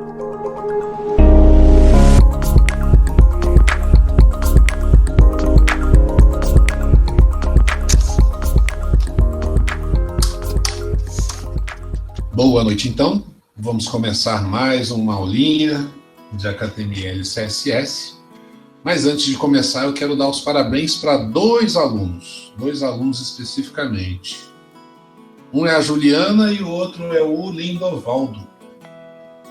Boa noite, então. Vamos começar mais uma aulinha de HTML e CSS. Mas antes de começar, eu quero dar os parabéns para dois alunos especificamente. Um é a Juliana e o outro é o Lindovaldo.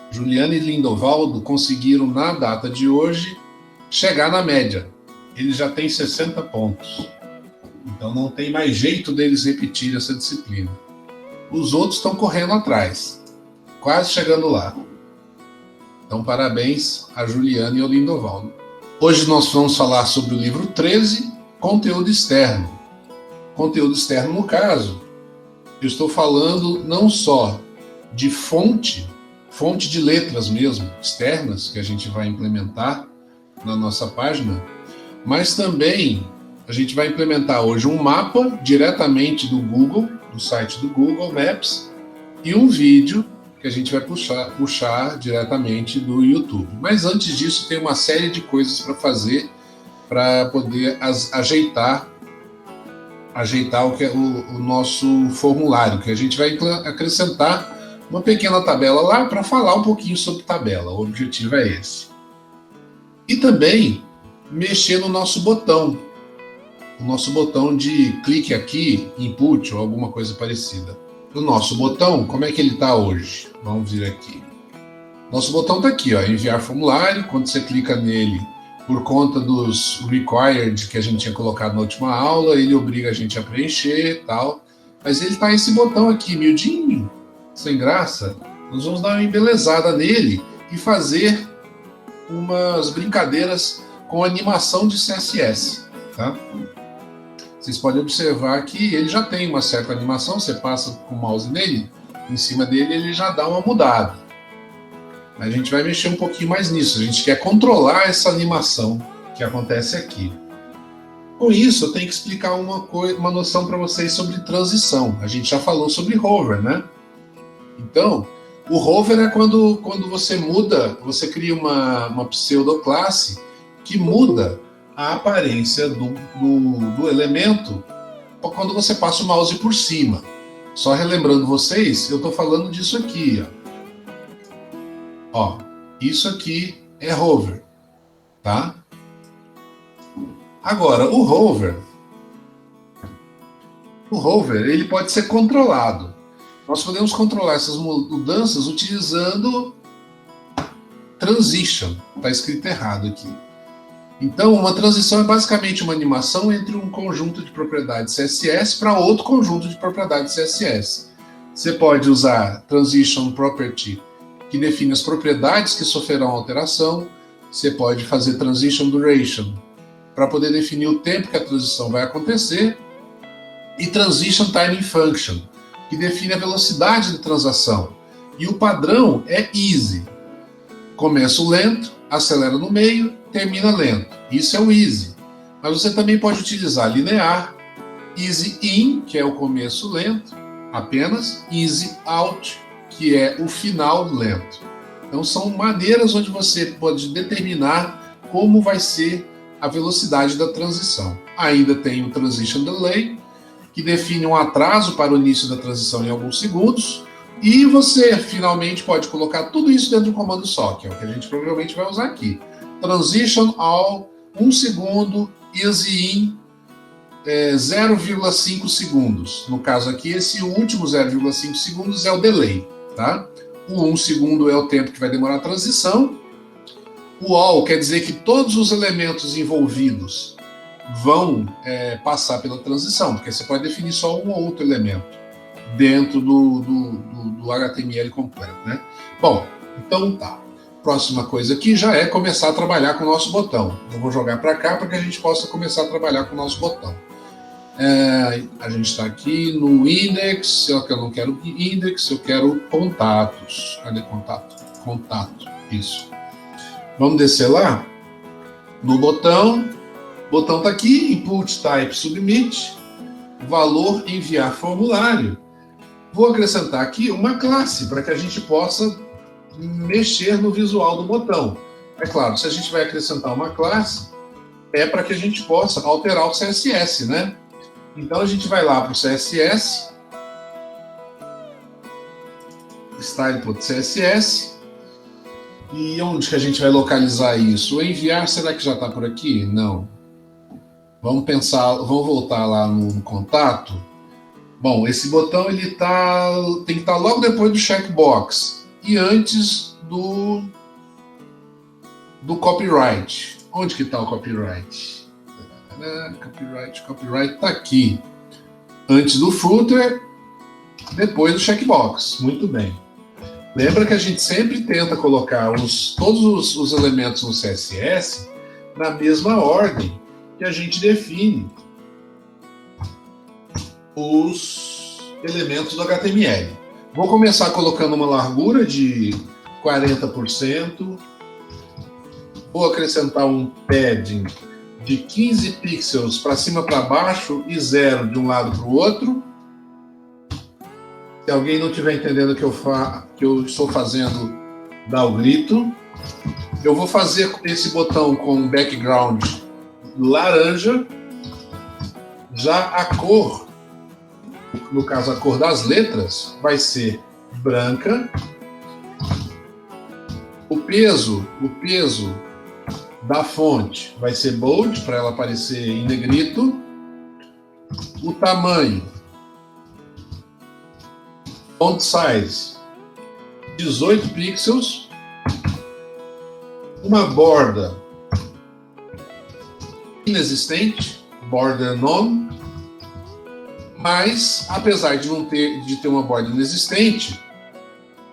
Juliana e Lindovaldo conseguiram, na data de hoje, chegar na média. Eles já têm 60 pontos. Então não tem mais jeito deles repetir essa disciplina. Os outros estão correndo atrás, quase chegando lá. Então, parabéns a Juliana e ao Lindovaldo. Hoje nós vamos falar sobre o livro 13, conteúdo externo. Conteúdo externo, no caso, eu estou falando não só de fonte de letras mesmo, externas, que a gente vai implementar na nossa página, mas também a gente vai implementar hoje um mapa diretamente do Google, do site do Google Maps, e um vídeo que a gente vai puxar diretamente do YouTube. Mas antes disso, tem uma série de coisas para fazer para poder ajeitar o que é o nosso formulário, que a gente vai acrescentar uma pequena tabela lá para falar um pouquinho sobre tabela. O objetivo é esse. E também mexer no nosso botão. O nosso botão de clique aqui, input ou alguma coisa parecida. O nosso botão, como é que ele está hoje? Vamos vir aqui. Nosso botão está aqui, ó, enviar formulário. Quando você clica nele, por conta dos required que a gente tinha colocado na última aula, ele obriga a gente a preencher e tal. Mas ele está esse botão aqui, miudinho, sem graça. Nós vamos dar uma embelezada nele e fazer umas brincadeiras com animação de CSS, tá? Vocês podem observar que ele já tem uma certa animação, você passa com o mouse nele, em cima dele ele já dá uma mudada. A gente vai mexer um pouquinho mais nisso, a gente quer controlar essa animação que acontece aqui. Com isso, eu tenho que explicar uma noção para vocês sobre transição. A gente já falou sobre hover, né? Então, o hover é quando você muda, você cria uma pseudoclasse que muda a aparência do elemento quando você passa o mouse por cima. Só relembrando vocês, eu estou falando disso aqui. Ó, isso aqui é hover, tá? Agora, o hover, ele pode ser controlado. Nós podemos controlar essas mudanças utilizando transition. Está escrito errado aqui. Então, uma transição é basicamente uma animação entre um conjunto de propriedades CSS para outro conjunto de propriedades CSS. Você pode usar transition property, que define as propriedades que sofrerão alteração. Você pode fazer transition duration, para poder definir o tempo que a transição vai acontecer. E transition timing function, que define a velocidade de transação. E o padrão é easy. Começo lento, acelera no meio, termina lento. Isso é o easy. Mas você também pode utilizar linear, easy in, que é o começo lento, apenas, easy out, que é o final lento. Então são maneiras onde você pode determinar como vai ser a velocidade da transição. Ainda tem o transition delay, que define um atraso para o início da transição em alguns segundos, e você finalmente pode colocar tudo isso dentro de um comando só, que é o que a gente provavelmente vai usar aqui. Transition all 1 segundo, easy in 0,5 segundos. No caso aqui, esse último 0,5 segundos é o delay, tá? O 1 segundo é o tempo que vai demorar a transição. O all quer dizer que todos os elementos envolvidos vão passar pela transição, porque você pode definir só um ou outro elemento dentro do HTML completo, né? Bom, então tá. Próxima coisa aqui já é começar a trabalhar com o nosso botão. Eu vou jogar para cá para que a gente possa começar a trabalhar com o nosso botão. A gente está aqui no index, eu não quero index, eu quero contatos. Cadê contato? Contato, isso. Vamos descer lá no botão. O botão está aqui, input type submit, valor enviar formulário. Vou acrescentar aqui uma classe para que a gente possa mexer no visual do botão. É claro, se a gente vai acrescentar uma classe, é para que a gente possa alterar o CSS, né? Então a gente vai lá para o CSS, style.css, e onde que a gente vai localizar isso? O enviar, será que já está por aqui? Não. Vamos voltar lá no contato. Bom, esse botão ele tem que estar logo depois do checkbox e antes do copyright. Onde que está o copyright? Copyright está aqui. Antes do footer, depois do checkbox. Muito bem. Lembra que a gente sempre tenta colocar todos os elementos no CSS na mesma ordem que a gente define os elementos do HTML. Vou começar colocando uma largura de 40%. Vou acrescentar um padding de 15 pixels para cima para baixo e 0 de um lado para o outro. Se alguém não estiver entendendo o que eu estou fazendo, dá o grito. Eu vou fazer esse botão com um background laranja. Já a cor, no caso a cor das letras, vai ser branca. O peso da fonte vai ser bold, para ela aparecer em negrito. O tamanho, font size, 18 pixels. Uma borda inexistente, border none. Mas, apesar de ter uma borda inexistente,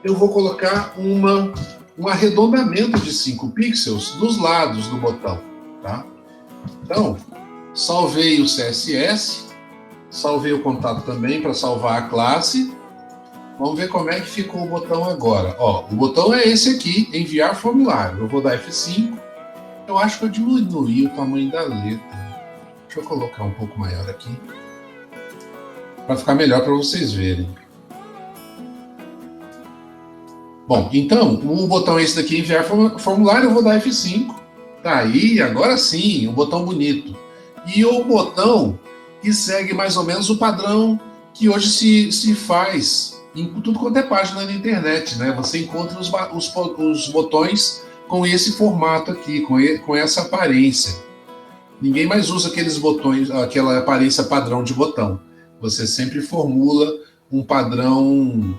eu vou colocar um arredondamento de 5 pixels dos lados do botão. Tá? Então, salvei o CSS, salvei o contato também para salvar a classe. Vamos ver como é que ficou o botão agora. Ó, o botão é esse aqui, enviar formulário. Eu vou dar F5. Eu acho que eu diminuí o tamanho da letra. Deixa eu colocar um pouco maior aqui, para ficar melhor para vocês verem. Bom, então, o botão é esse daqui, enviar formulário, eu vou dar F5. Tá aí, agora sim, um botão bonito. E o botão que segue mais ou menos o padrão que hoje se faz em tudo quanto é página na internet, né? Você encontra os botões com esse formato aqui, com essa aparência. Ninguém mais usa aqueles botões, aquela aparência padrão de botão. Você sempre formula um padrão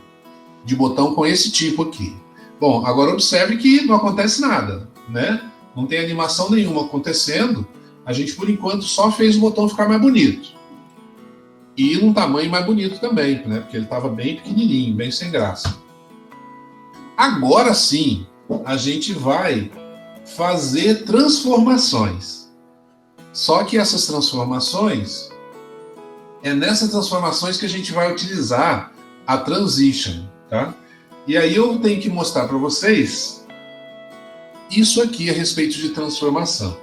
de botão com esse tipo aqui. Bom, agora observe que não acontece nada, né? Não tem animação nenhuma acontecendo. A gente, por enquanto, só fez o botão ficar mais bonito. E num tamanho mais bonito também, né? Porque ele estava bem pequenininho, bem sem graça. Agora sim, a gente vai fazer transformações. Só que essas transformações, é nessas transformações que a gente vai utilizar a transition, tá? E aí eu tenho que mostrar para vocês isso aqui a respeito de transformação.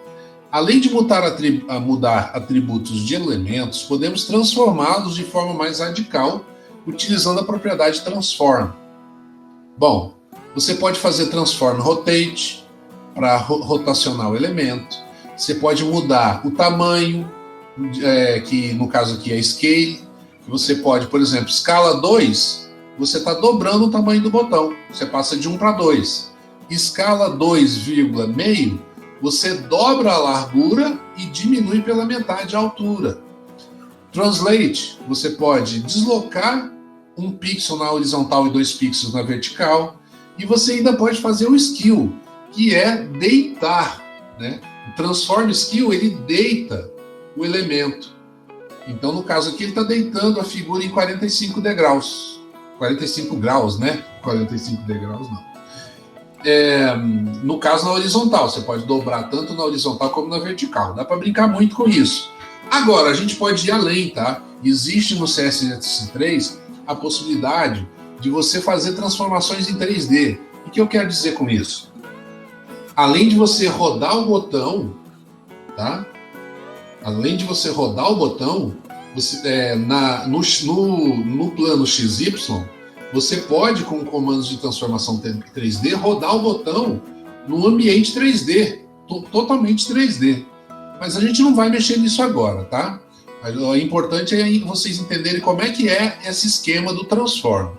Além de mudar atributos de elementos, podemos transformá-los de forma mais radical, utilizando a propriedade transform. Bom, você pode fazer transform rotate para rotacionar o elemento. Você pode mudar o tamanho, que no caso aqui é scale. Você pode, por exemplo, escala 2, você está dobrando o tamanho do botão. Você passa de 1 para 2. Escala 2,5, você dobra a largura e diminui pela metade a altura. Translate, você pode deslocar 1 pixel na horizontal e 2 pixels na vertical. E você ainda pode fazer o skill, que é deitar, né? O transform skill, ele deita o elemento. Então, no caso aqui, ele está deitando a figura em 45 degraus. 45 graus, né? 45 degraus, não. No caso, na horizontal. Você pode dobrar tanto na horizontal como na vertical. Dá para brincar muito com isso. Agora, a gente pode ir além, tá? Existe no CSS3 a possibilidade de você fazer transformações em 3D. O que eu quero dizer com isso? Além de você rodar o botão, tá? Além de você rodar o botão, você, no plano XY, Você pode, com comandos de transformação 3D, rodar o botão no ambiente 3D, totalmente 3D. Mas a gente não vai mexer nisso agora, tá? O importante é vocês entenderem como é que é esse esquema do transform.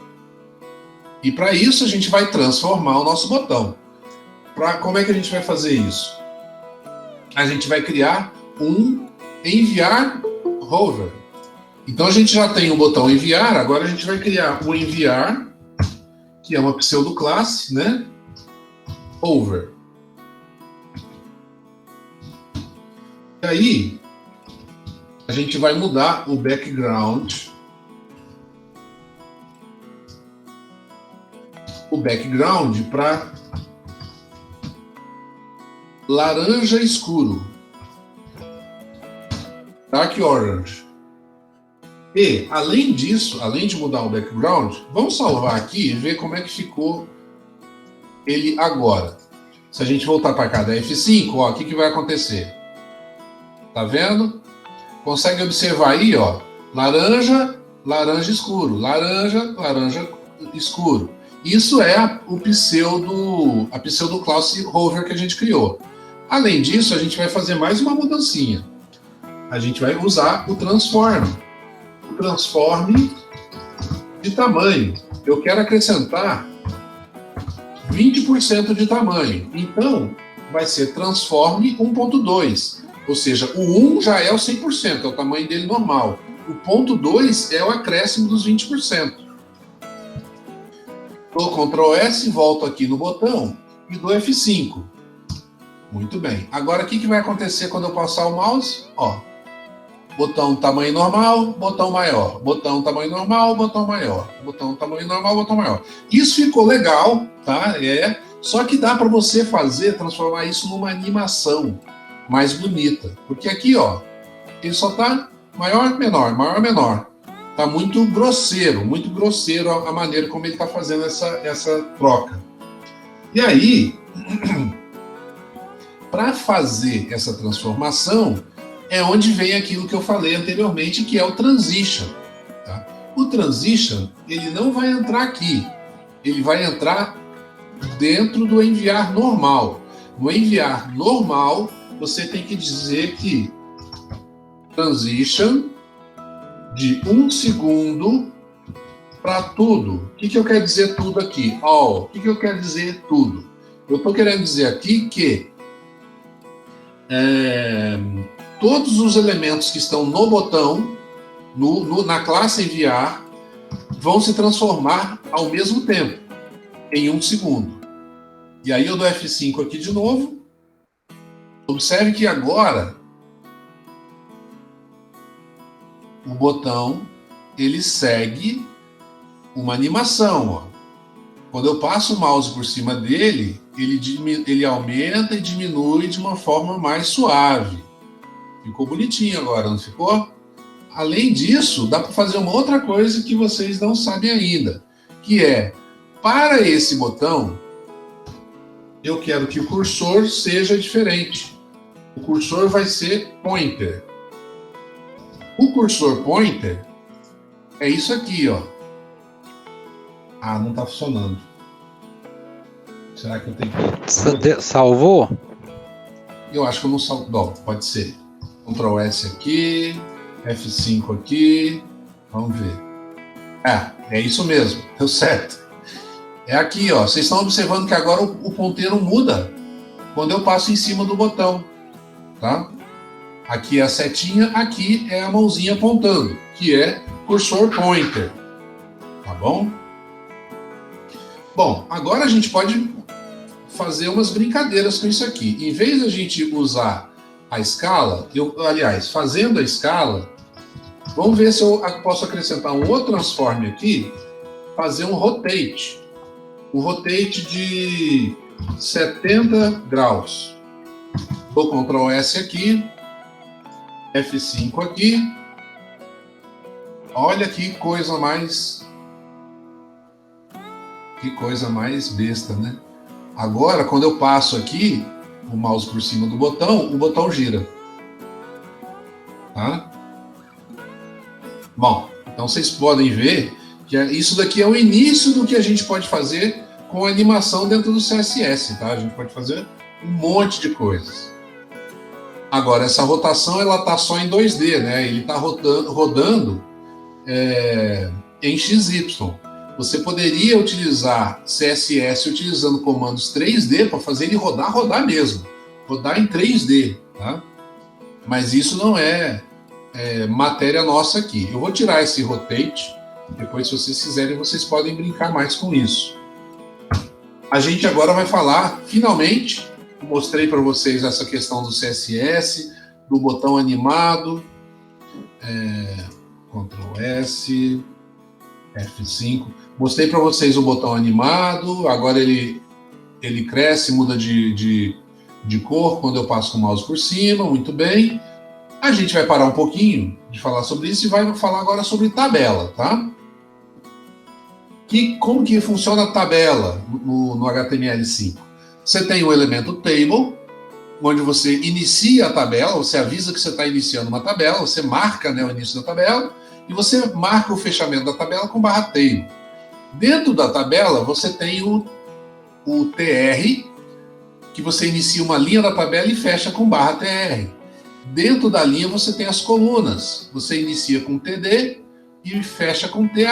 E para isso a gente vai transformar o nosso botão. Como é que a gente vai fazer isso? A gente vai criar um enviar hover. Então a gente já tem o botão enviar, agora a gente vai criar o enviar, que é uma pseudoclasse, né? Over. E aí a gente vai mudar o background. O background para laranja escuro. Dark orange. E, além disso, além de mudar o background, vamos salvar aqui e ver como é que ficou ele agora. Se a gente voltar para cá da F5, ó, o que vai acontecer? Tá vendo? Consegue observar aí, ó, laranja, laranja escuro, laranja, laranja escuro. Isso é a pseudoclasse hover que a gente criou. Além disso, a gente vai fazer mais uma mudancinha. A gente vai usar o transform. O transform de tamanho. Eu quero acrescentar 20% de tamanho. Então, vai ser transform 1.2. Ou seja, o 1 já é o 100%, é o tamanho dele normal. O ponto 2 é o acréscimo dos 20%. Dou Ctrl S, volto aqui no botão e dou F5. Muito bem. Agora, o que vai acontecer quando eu passar o mouse? Ó, botão tamanho normal, botão maior. Botão tamanho normal, botão maior. Botão tamanho normal, botão maior. Isso ficou legal, tá? Só que dá para você transformar isso numa animação mais bonita. Porque aqui, ó, ele só tá maior, menor, maior, menor. Tá muito grosseiro a maneira como ele tá fazendo essa troca. E aí, para fazer essa transformação, é onde vem aquilo que eu falei anteriormente, que é o transition. Tá? O transition, ele não vai entrar aqui. Ele vai entrar dentro do enviar normal. No enviar normal, você tem que dizer que transition de 1 segundo para tudo. O que eu quero dizer tudo aqui? All. O que eu quero dizer tudo? Eu estou querendo dizer aqui que todos os elementos que estão no botão, na classe enviar, vão se transformar ao mesmo tempo, em 1 segundo. E aí eu dou F5 aqui de novo. Observe que agora o botão ele segue uma animação. Ó. Quando eu passo o mouse por cima dele, ele aumenta e diminui de uma forma mais suave. Ficou bonitinho agora, não ficou? Além disso, dá para fazer uma outra coisa que vocês não sabem ainda, que é, para esse botão, eu quero que o cursor seja diferente. O cursor vai ser pointer. O cursor pointer é isso aqui, ó. Ah, não está funcionando. Será que eu tenho que... Salvou? Eu acho que eu não salvo. Bom, pode ser. Ctrl S aqui, F5 aqui. Vamos ver. É isso mesmo. Deu certo. É aqui, ó. Vocês estão observando que agora o ponteiro muda quando eu passo em cima do botão. Tá? Aqui é a setinha, aqui é a mãozinha apontando, que é cursor pointer. Tá bom? Bom, agora a gente pode fazer umas brincadeiras com isso aqui. Em vez de a gente usar a escala, fazendo a escala, vamos ver se eu posso acrescentar um outro transform aqui, fazer um rotate. Um rotate de 70 graus. Dou Ctrl S aqui, F5 aqui. Olha que coisa mais besta, né? Agora, quando eu passo aqui o mouse por cima do botão, o botão gira. Tá? Bom, então vocês podem ver Isso daqui é o início do que a gente pode fazer com a animação dentro do CSS, tá? A gente pode fazer um monte de coisas. Agora, essa rotação, ela está só em 2D, né? Ele está rodando em XY. Você poderia utilizar CSS utilizando comandos 3D para fazer ele rodar mesmo. Rodar em 3D, tá? Mas isso não é matéria nossa aqui. Eu vou tirar esse rotate. Depois, se vocês quiserem, vocês podem brincar mais com isso. A gente agora vai falar, finalmente, mostrei para vocês essa questão do CSS, do botão animado, Ctrl S, F5. Mostrei para vocês o botão animado, agora ele cresce, muda de cor quando eu passo com o mouse por cima, muito bem. A gente vai parar um pouquinho de falar sobre isso e vai falar agora sobre tabela, tá? Como que funciona a tabela no HTML5? Você tem o elemento table, onde você inicia a tabela, você avisa que você está iniciando uma tabela, você marca, né, o início da tabela, e você marca o fechamento da tabela com /table. Dentro da tabela, você tem o tr, que você inicia uma linha da tabela e fecha com /tr. Dentro da linha, você tem as colunas. Você inicia com td e fecha com th.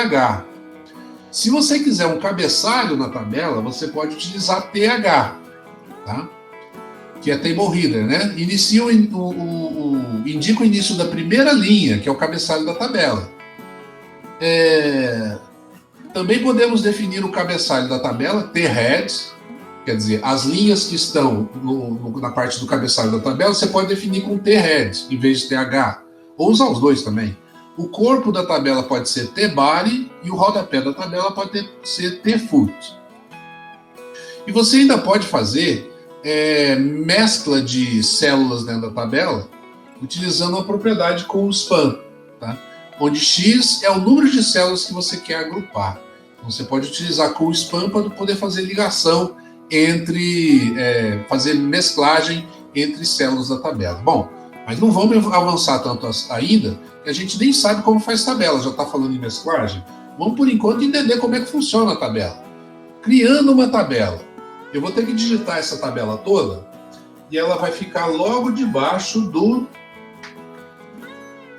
Se você quiser um cabeçalho na tabela, você pode utilizar th, tá? Que é table header, né? Indica o início da primeira linha, que é o cabeçalho da tabela. Também podemos definir o cabeçalho da tabela, t-heads, quer dizer, as linhas que estão na parte do cabeçalho da tabela, você pode definir com t-heads, em vez de th, ou usar os dois também. O corpo da tabela pode ser t-body e o rodapé da tabela pode ser t-foot. E você ainda pode fazer mescla de células dentro da tabela utilizando uma propriedade com o span, tá? Onde x é o número de células que você quer agrupar. Então, você pode utilizar com o span para poder fazer ligação fazer mesclagem entre células da tabela. Bom, mas não vamos avançar tanto ainda, que a gente nem sabe como faz tabela, já está falando em mesclagem. Vamos, por enquanto, entender como é que funciona a tabela. Criando uma tabela, eu vou ter que digitar essa tabela toda e ela vai ficar logo debaixo do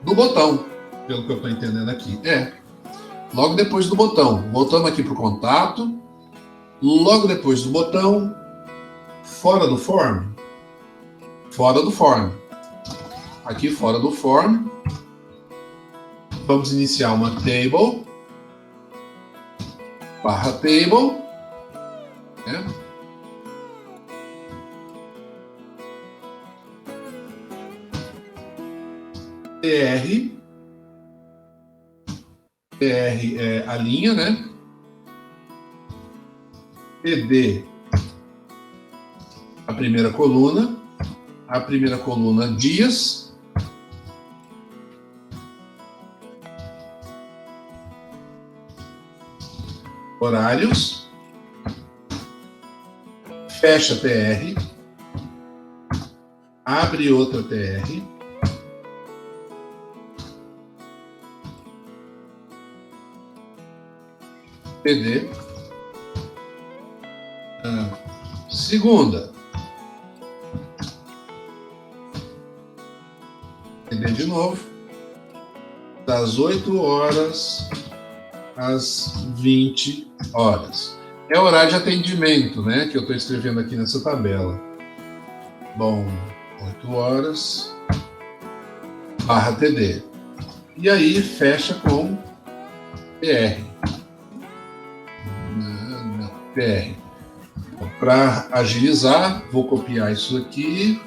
botão, pelo que eu estou entendendo aqui. Logo depois do botão. Voltando aqui para o contato, logo depois do botão, fora do form. Aqui fora do form, vamos iniciar uma table, /table, né? tr é a linha, né? td, a primeira coluna dias, horários, fecha tr, abre outra tr, td, segunda, td de novo, das 8 horas às 20 horas. É o horário de atendimento, né, que eu estou escrevendo aqui nessa tabela. Bom, 8 horas, /td. E aí fecha com tr. tr. Para agilizar, vou copiar isso aqui.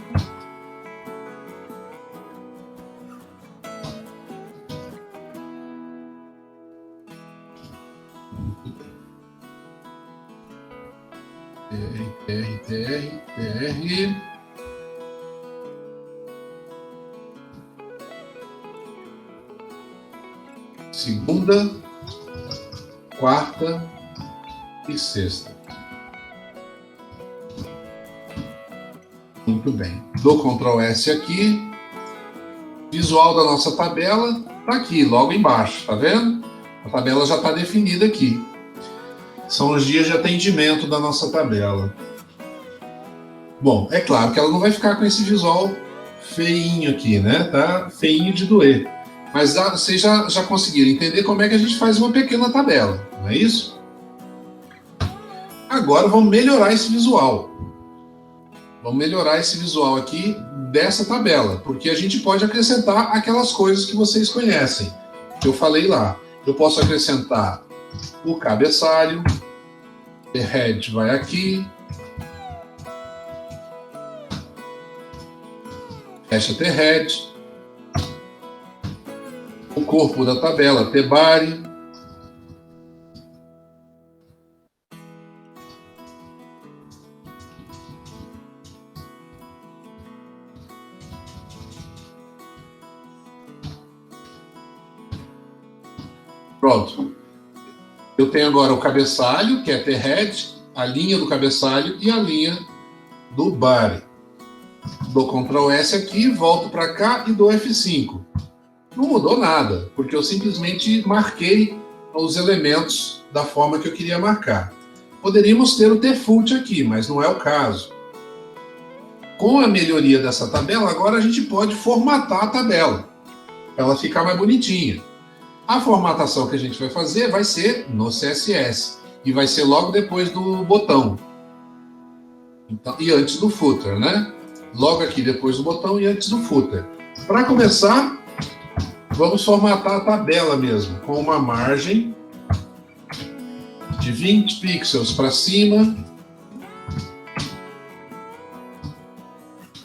tr. Segunda, quarta e sexta. Muito bem. Dou Ctrl S aqui. Visual da nossa tabela está aqui, logo embaixo, tá vendo? A tabela já está definida aqui. São os dias de atendimento da nossa tabela. Bom, é claro que ela não vai ficar com esse visual feinho aqui, né? Tá feinho de doer. Mas vocês já conseguiram entender como é que a gente faz uma pequena tabela, não é isso? Agora vamos melhorar esse visual. Vamos melhorar esse visual aqui dessa tabela, porque a gente pode acrescentar aquelas coisas que vocês conhecem, que eu falei lá. Eu posso acrescentar o cabeçalho, the head vai aqui, fecha the head, o corpo da tabela, the body, pronto. Eu tenho agora o cabeçalho, que é the head, a linha do cabeçalho e a linha do body. Dou Ctrl S aqui, volto para cá e dou F5. Não mudou nada, porque eu simplesmente marquei os elementos da forma que eu queria marcar. Poderíamos ter o default aqui, mas não é o caso. Com a melhoria dessa tabela, agora a gente pode formatar a tabela, para ela ficar mais bonitinha. A formatação que a gente vai fazer vai ser no CSS, e vai ser logo depois do botão. Então, e antes do footer, né? Logo aqui depois do botão e antes do footer. Para começar, vamos formatar a tabela mesmo, com uma margem de 20 pixels para cima,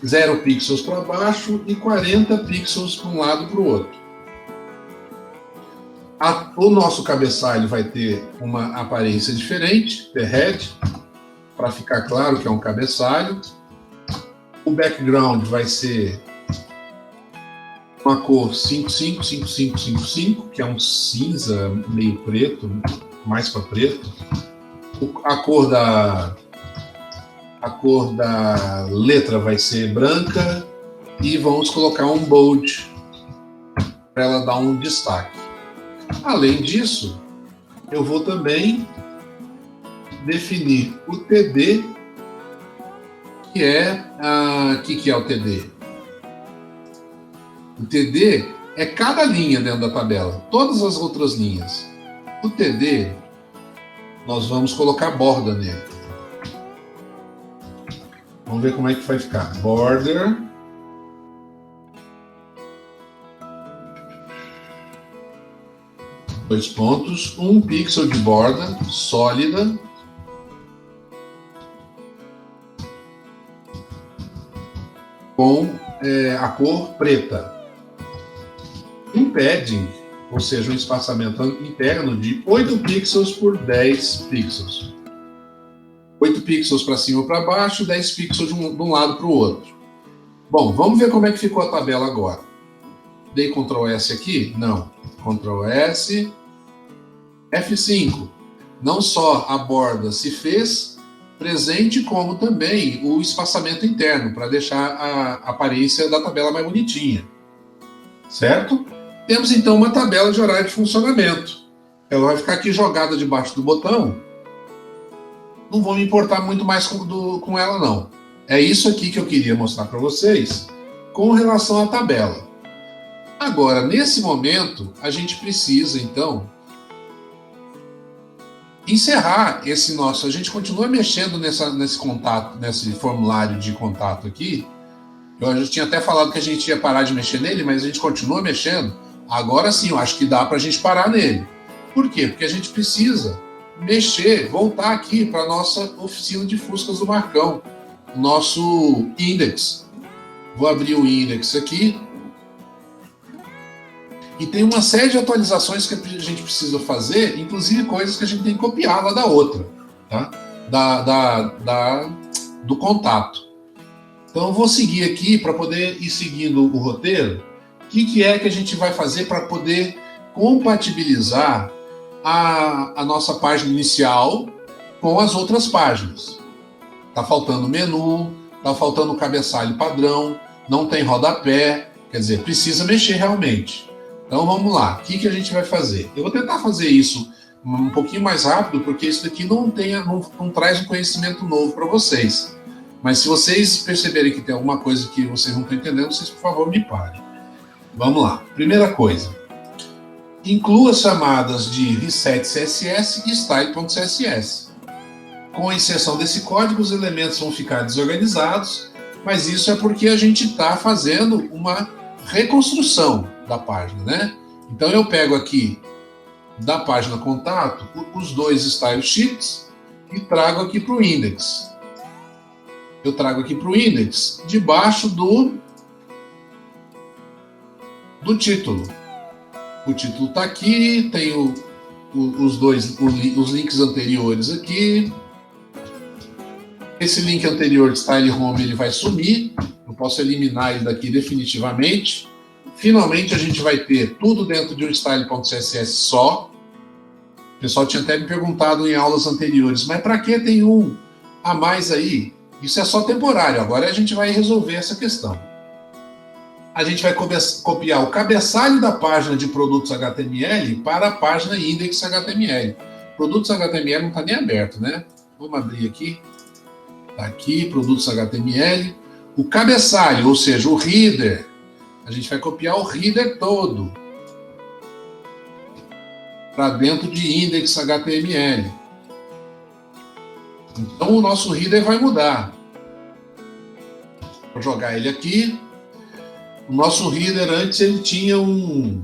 0 pixels para baixo e 40 pixels para um lado e para o outro. O nosso cabeçalho vai ter uma aparência diferente, the head, para ficar claro que é um cabeçalho. O background vai ser uma cor 555555, que é um cinza meio preto, mais para preto. A cor da letra vai ser branca e vamos colocar um bold para ela dar um destaque. Além disso, eu vou também definir o TD, que é que é o TD? O TD é cada linha dentro da tabela, todas as outras linhas. O TD, nós vamos colocar borda nele. Vamos ver como é que vai ficar. Border. Dois pontos, 1 pixel de borda sólida. Com a cor preta. Um padding, ou seja, um espaçamento interno de 8 pixels por 10 pixels. 8 pixels para cima ou para baixo, 10 pixels de um lado para o outro. Bom, vamos ver como é que ficou a tabela agora. Dei Ctrl S aqui? Não. Ctrl S, F5. Não só a borda se fez presente, como também o espaçamento interno, para deixar a aparência da tabela mais bonitinha. Certo? Temos então uma tabela de horário de funcionamento. Ela vai ficar aqui jogada debaixo do botão. Não vou me importar muito mais com ela, não. É isso aqui que eu queria mostrar para vocês com relação à tabela. Agora, nesse momento, a gente precisa, então, encerrar esse nosso... A gente continua mexendo nesse formulário de contato aqui. Eu já tinha até falado que a gente ia parar de mexer nele, mas a gente continua mexendo. Agora sim, eu acho que dá para a gente parar nele. Por quê? Porque a gente precisa voltar aqui para a nossa oficina de fuscas do Marcão, nosso index. Vou abrir o index aqui. E tem uma série de atualizações que a gente precisa fazer, inclusive coisas que a gente tem que copiar lá da outra, tá? Do contato. Então eu vou seguir aqui para poder ir seguindo o roteiro. O que é que a gente vai fazer para poder compatibilizar a nossa página inicial com as outras páginas? Tá faltando menu, tá faltando cabeçalho padrão, não tem rodapé, quer dizer, precisa mexer realmente. Então vamos lá, o que a gente vai fazer? Eu vou tentar fazer isso um pouquinho mais rápido, porque isso daqui não traz um conhecimento novo para vocês. Mas se vocês perceberem que tem alguma coisa que vocês não estão entendendo, vocês, por favor, me parem. Vamos lá. Primeira coisa. Inclua as chamadas de reset CSS e style.css. Com a inserção desse código, os elementos vão ficar desorganizados, mas isso é porque a gente está fazendo uma reconstrução da página, né? Então eu pego aqui da página contato os dois style sheets e trago aqui para o index. Eu trago aqui para o index debaixo do título. O título está aqui, tem os links anteriores aqui. Esse link anterior de Style Home ele vai sumir. Eu posso eliminar ele daqui definitivamente. Finalmente a gente vai ter tudo dentro de um style.css só. O pessoal tinha até me perguntado em aulas anteriores, mas para que tem um a mais aí? Isso é só temporário, agora a gente vai resolver essa questão. A gente vai copiar o cabeçalho da página de produtos HTML para a página index HTML. Produtos HTML não está nem aberto, né? Vamos abrir aqui. Está aqui, produtos HTML. O cabeçalho, ou seja, o header, a gente vai copiar o header todo para dentro de index HTML. Então o nosso header vai mudar. Vou jogar ele aqui. O nosso header antes ele tinha um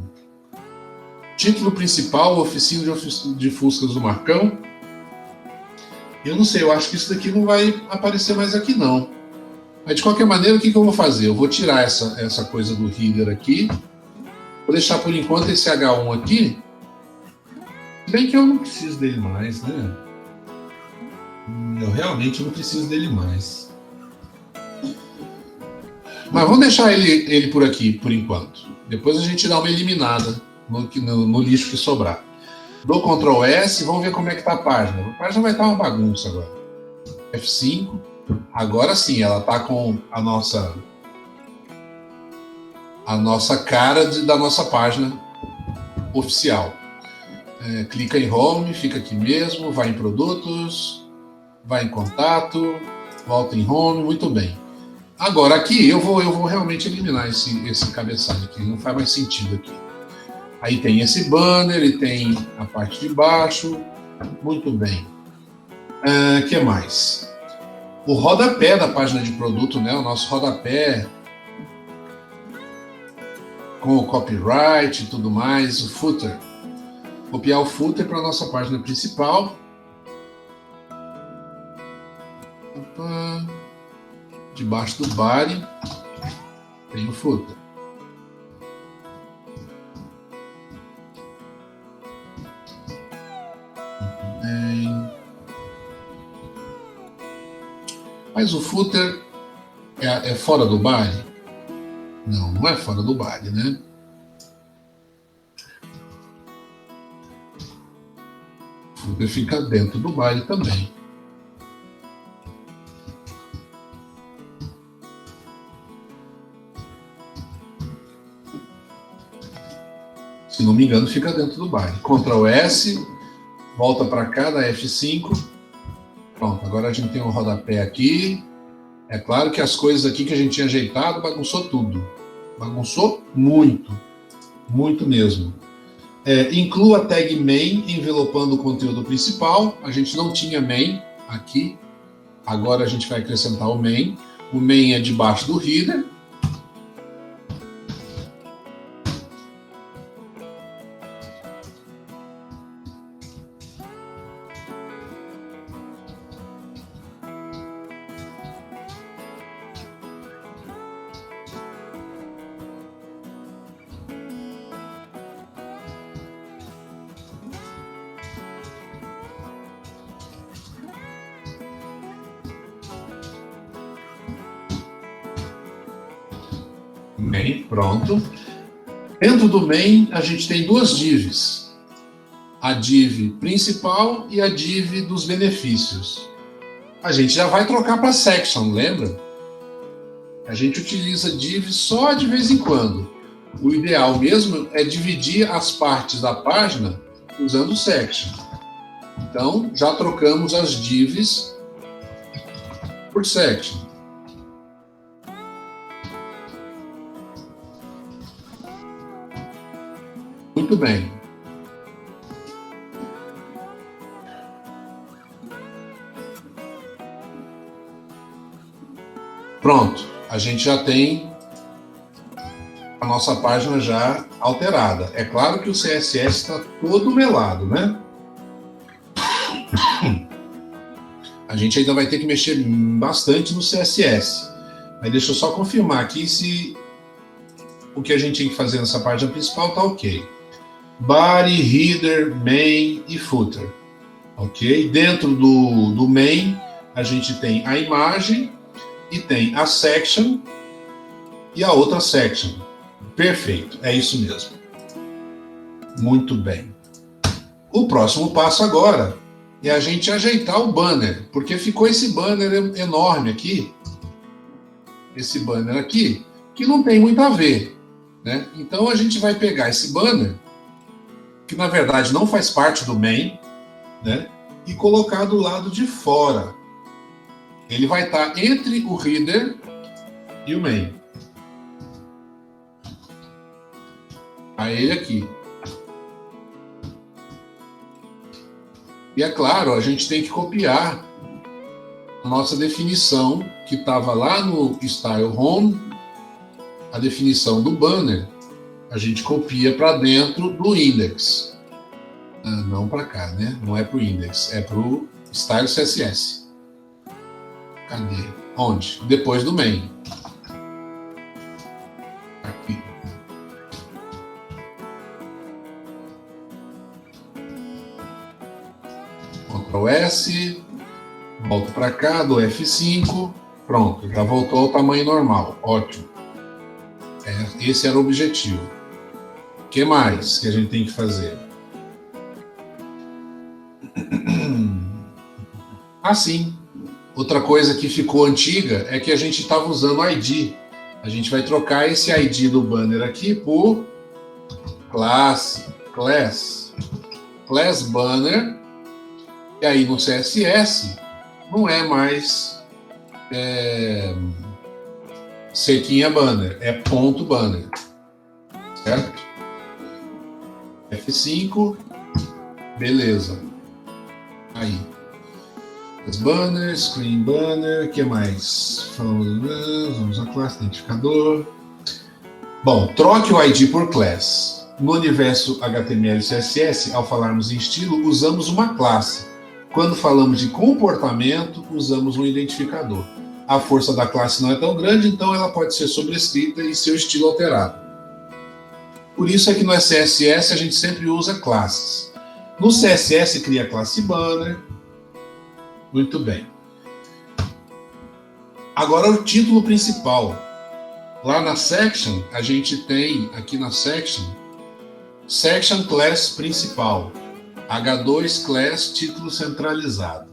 título principal, oficina de Fuscas do Marcão. Eu não sei, eu acho que isso daqui não vai aparecer mais aqui não. Mas de qualquer maneira, o que eu vou fazer? Eu vou tirar essa coisa do header aqui. Vou deixar por enquanto esse H1 aqui. Se bem que eu não preciso dele mais, né? Eu realmente não preciso dele mais. Mas vamos deixar ele por aqui, por enquanto. Depois a gente dá uma eliminada no lixo que sobrar. Dou Ctrl S, vamos ver como é que está a página. A página vai estar uma bagunça agora. F5. Agora sim, ela está com a nossa cara da nossa página oficial. Clica em Home, fica aqui mesmo, vai em Produtos, vai em Contato, volta em Home, muito bem. Agora aqui eu vou realmente eliminar esse cabeçalho aqui, não faz mais sentido aqui. Aí tem esse banner, e tem a parte de baixo, muito bem. Que mais? O rodapé da página de produto, né? O nosso rodapé com o copyright e tudo mais, o footer. Copiar o footer para a nossa página principal. Opa. Debaixo do body tem o footer. Bem. Mas o footer é fora do body? Não, não é fora do body, né? O footer fica dentro do body também. Se não me engano, fica dentro do body. Ctrl S, volta para cá, da F5. Pronto, agora a gente tem um rodapé aqui. É claro que as coisas aqui que a gente tinha ajeitado bagunçou tudo. Bagunçou muito. Muito mesmo. Inclua a tag main envelopando o conteúdo principal. A gente não tinha main aqui. Agora a gente vai acrescentar o main. O main é debaixo do header. Bem, pronto. Dentro do main, a gente tem duas divs. A div principal e a div dos benefícios. A gente já vai trocar para section, lembra? A gente utiliza div só de vez em quando. O ideal mesmo é dividir as partes da página usando o section. Então, já trocamos as divs por section. Muito bem. Pronto, a gente já tem a nossa página já alterada. É claro que o CSS está todo melado, né? A gente ainda vai ter que mexer bastante no CSS. Mas deixa eu só confirmar aqui se o que a gente tem que fazer nessa página principal está ok. Body, header, main e footer. Ok? Dentro do main, a gente tem a imagem e tem a section e a outra section. Perfeito, é isso mesmo. Muito bem. O próximo passo agora é a gente ajeitar o banner, porque ficou esse banner enorme aqui, esse banner aqui, que não tem muito a ver, né? Então a gente vai pegar esse banner, que na verdade não faz parte do main, né? E colocar do lado de fora. Ele vai estar entre o header e o main. A ele aqui. E é claro, a gente tem que copiar a nossa definição que estava lá no Style Home, a definição do banner, a gente copia para dentro do index. Não para cá, né? Não é para o index, é para o Style CSS. Cadê? Onde? Depois do main. Aqui. Ctrl S, volto para cá, do F5, pronto, já voltou ao tamanho normal, ótimo. Esse era o objetivo. O que mais que a gente tem que fazer? Sim. Outra coisa que ficou antiga é que a gente estava usando ID. A gente vai trocar esse ID do banner aqui por class banner. E aí no CSS não é mais sequinha banner, é ponto banner, certo? F5, beleza. Aí, as banners, screen banner, o que mais? Vamos a classe, identificador. Bom, troque o ID por class. No universo HTML e CSS, ao falarmos em estilo, usamos uma classe. Quando falamos de comportamento, usamos um identificador. A força da classe não é tão grande, então ela pode ser sobrescrita e seu estilo alterado. Por isso é que no CSS a gente sempre usa classes. No CSS cria a classe banner. Muito bem. Agora o título principal. Lá na section, a gente tem aqui na section class principal. H2 class título centralizado.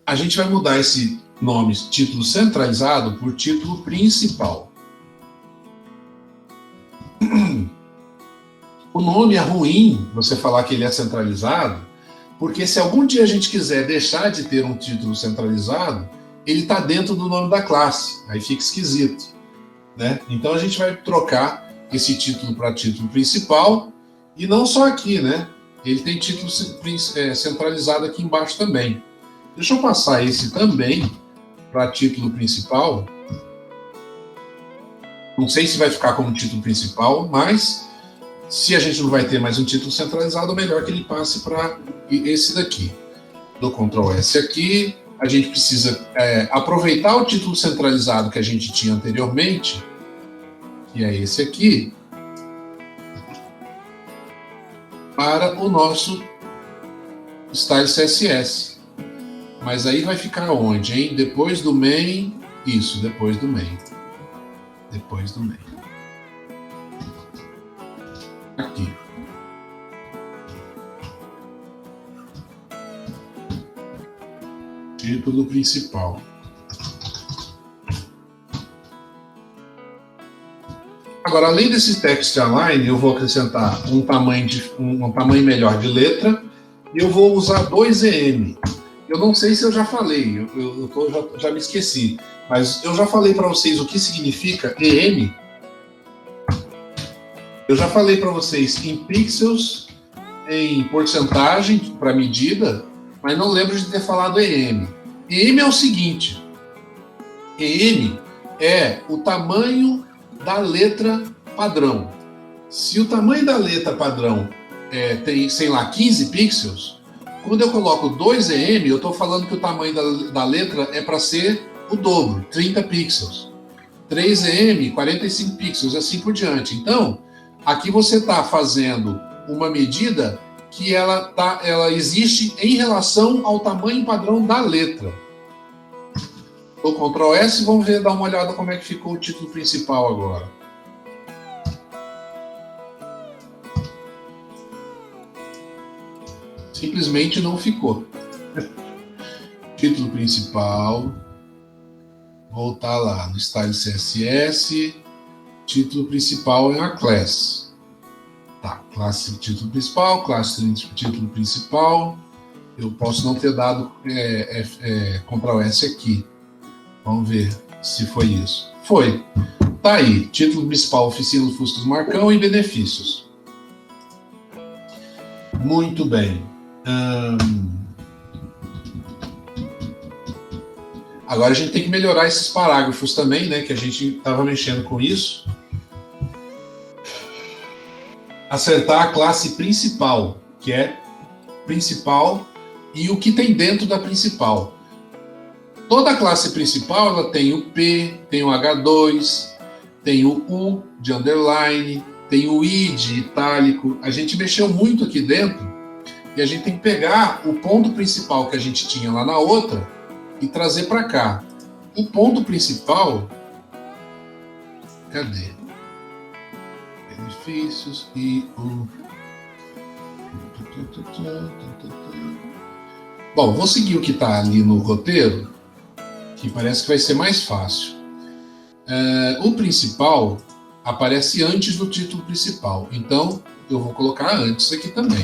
A gente vai mudar esse nome título centralizado por título principal. O nome é ruim você falar que ele é centralizado, porque se algum dia a gente quiser deixar de ter um título centralizado, ele está dentro do nome da classe, aí fica esquisito, né? Então a gente vai trocar esse título para título principal, e não só aqui, né? Ele tem título centralizado aqui embaixo também. Deixa eu passar esse também para título principal. Não sei se vai ficar como título principal, mas se a gente não vai ter mais um título centralizado, é melhor que ele passe para esse daqui. Dou Ctrl S aqui. A gente precisa aproveitar o título centralizado que a gente tinha anteriormente, que é esse aqui, para o nosso Style CSS. Mas aí vai ficar onde, hein? Depois do main. Isso, depois do main. Depois do main. Aqui. Título principal. Agora, além desse text align, eu vou acrescentar um tamanho melhor de letra e eu vou usar 2 EM. Eu não sei se eu já falei, já me esqueci, mas eu já falei para vocês o que significa EM. Eu já falei para vocês em pixels, em porcentagem para medida, mas não lembro de ter falado EM. EM é o seguinte: EM é o tamanho da letra padrão. Se o tamanho da letra padrão tem, sei lá, 15 pixels, quando eu coloco 2 EM, eu estou falando que o tamanho da letra é para ser o dobro, 30 pixels. 3 EM, 45 pixels, assim por diante. Então, aqui você está fazendo uma medida que ela existe em relação ao tamanho padrão da letra. Dou Ctrl S e vamos ver, dar uma olhada como é que ficou o título principal agora. Simplesmente não ficou. Título principal. Voltar lá no Style CSS. Título principal é a class. Tá, classe título principal, classe título principal. Eu posso não ter dado Ctrl S aqui. Vamos ver se foi isso. Foi. Tá aí. Título principal, Oficina do Fuscas Marcão e benefícios. Muito bem. Agora a gente tem que melhorar esses parágrafos também, né? Que a gente estava mexendo com isso. Acertar a classe principal, que é principal, e o que tem dentro da principal. Toda classe principal ela tem o P, tem o H2, tem o U de underline, tem o I de itálico. A gente mexeu muito aqui dentro e a gente tem que pegar o ponto principal que a gente tinha lá na outra e trazer para cá. O ponto principal... Cadê? Benefícios e o... Bom, vou seguir o que está ali no roteiro, que parece que vai ser mais fácil. O principal aparece antes do título principal, então eu vou colocar antes aqui também.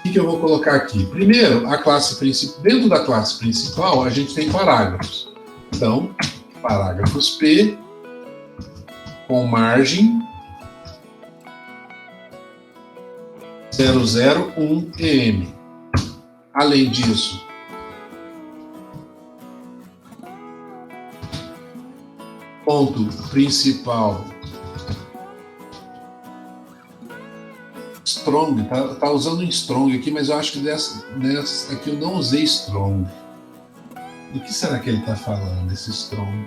O que eu vou colocar aqui? Primeiro, a classe principal. Dentro da classe principal, a gente tem parágrafos. Então, parágrafos P com margem 001 EM. Além disso, ponto principal strong, tá usando strong aqui, mas eu acho que nessa aqui eu não usei strong. Do que será que ele está falando, esse strong?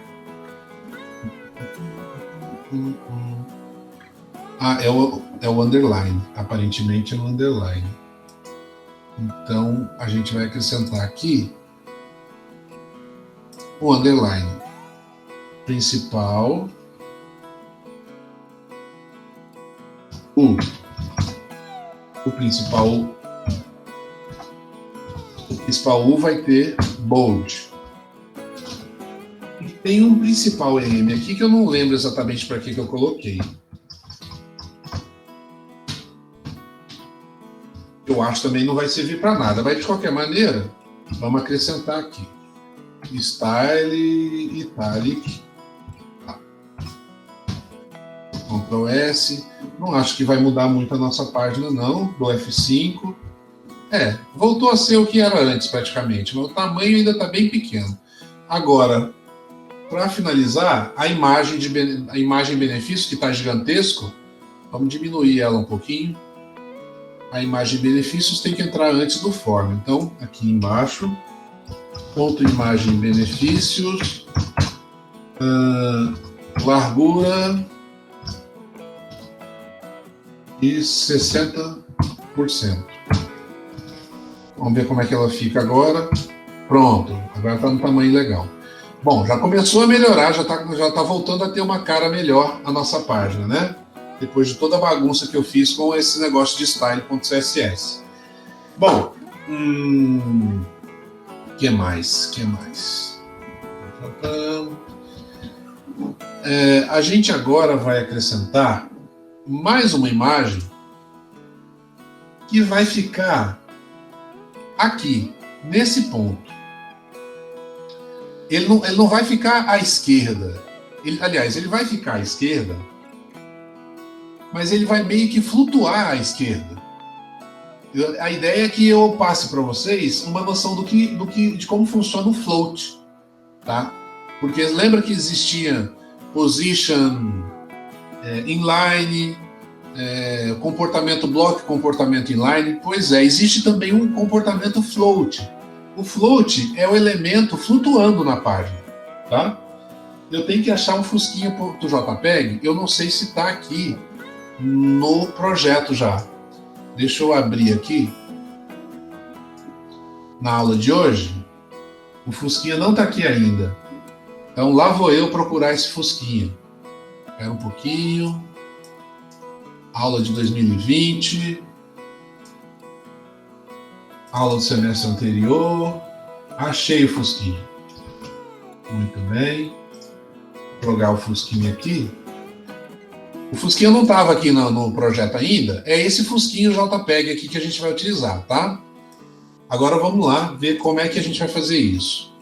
Ah, é o underline. Aparentemente é o underline. Então, a gente vai acrescentar aqui o underline principal, o principal U vai ter bold. E tem um principal EM aqui que eu não lembro exatamente para que eu coloquei. Eu acho também não vai servir para nada, mas de qualquer maneira, vamos acrescentar aqui. Style Italic. Ctrl S. Não acho que vai mudar muito a nossa página, não. Do F5. Voltou a ser o que era antes, praticamente, mas o tamanho ainda está bem pequeno. Agora, para finalizar, a imagem benefício, que está gigantesco, vamos diminuir ela um pouquinho. A imagem benefícios tem que entrar antes do form. Então, aqui embaixo, ponto imagem benefícios, largura e 60%. Vamos ver como é que ela fica agora. Pronto, agora está no tamanho legal. Bom, já começou a melhorar, já tá voltando a ter uma cara melhor a nossa página, né? Depois de toda a bagunça que eu fiz com esse negócio de style.css. Bom, que mais? A gente agora vai acrescentar mais uma imagem que vai ficar aqui, nesse ponto. Ele não vai ficar à esquerda. Ele vai ficar à esquerda, mas ele vai meio que flutuar à esquerda. A ideia é que eu passe para vocês uma noção de como funciona o float, tá? Porque lembra que existia position inline, comportamento block, comportamento inline? Pois é, existe também um comportamento float. O float é o elemento flutuando na página, tá? Eu tenho que achar um fusquinha do JPEG, eu não sei se está aqui no projeto já. Deixa eu abrir aqui. Na aula de hoje, o fusquinha não está aqui ainda. Então lá vou eu procurar esse fusquinha. Espera um pouquinho. Aula de 2020. Aula do semestre anterior. Achei o fusquinha. Muito bem. Vou jogar o fusquinha aqui. O fusquinha não estava aqui no projeto ainda. É esse fusquinho JPEG aqui que a gente vai utilizar, tá? Agora vamos lá ver como é que a gente vai fazer isso.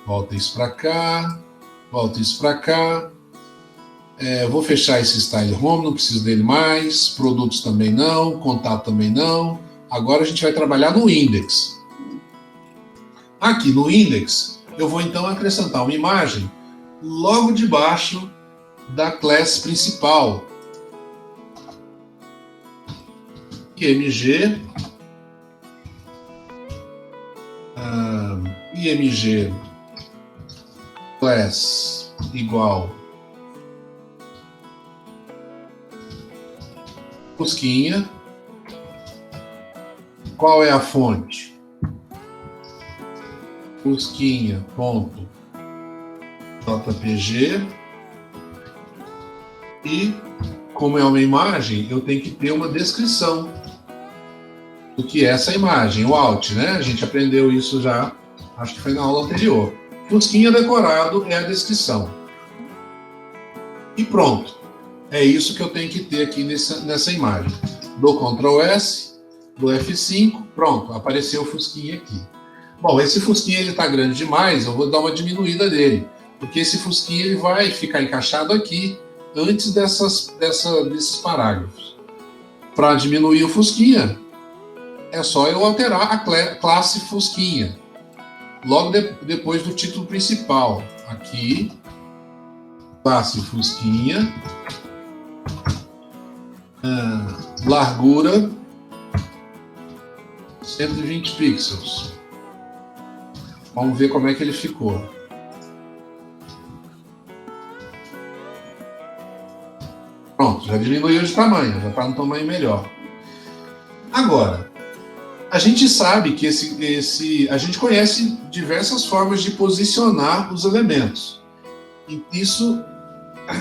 Volta isso para cá. Volta isso para cá. Vou fechar esse Style Home, não preciso dele mais. Produtos também não. Contato também não. Agora a gente vai trabalhar no Index. Aqui no Index, eu vou então acrescentar uma imagem logo debaixo da classe principal. IMG class igual fusquinha. Qual é a fonte? Fusquinha.jpg. E, como é uma imagem, eu tenho que ter uma descrição do que é essa imagem, o alt, né? A gente aprendeu isso já, acho que foi na aula anterior. Fusquinha decorado é a descrição. E pronto. É isso que eu tenho que ter aqui nessa imagem. Dou Ctrl S, dou F5, pronto, apareceu o fusquinha aqui. Bom, esse fusquinha ele está grande demais, eu vou dar uma diminuída dele, porque esse fusquinha ele vai ficar encaixado aqui, antes desses parágrafos. Para diminuir o fusquinha, é só eu alterar a classe fusquinha. Logo depois do título principal. Aqui, classe fusquinha. Largura 120 pixels. Vamos ver como é que ele ficou. Pronto, já diminuiu de tamanho, já está no tamanho melhor. Agora, a gente sabe que a gente conhece diversas formas de posicionar os elementos. E isso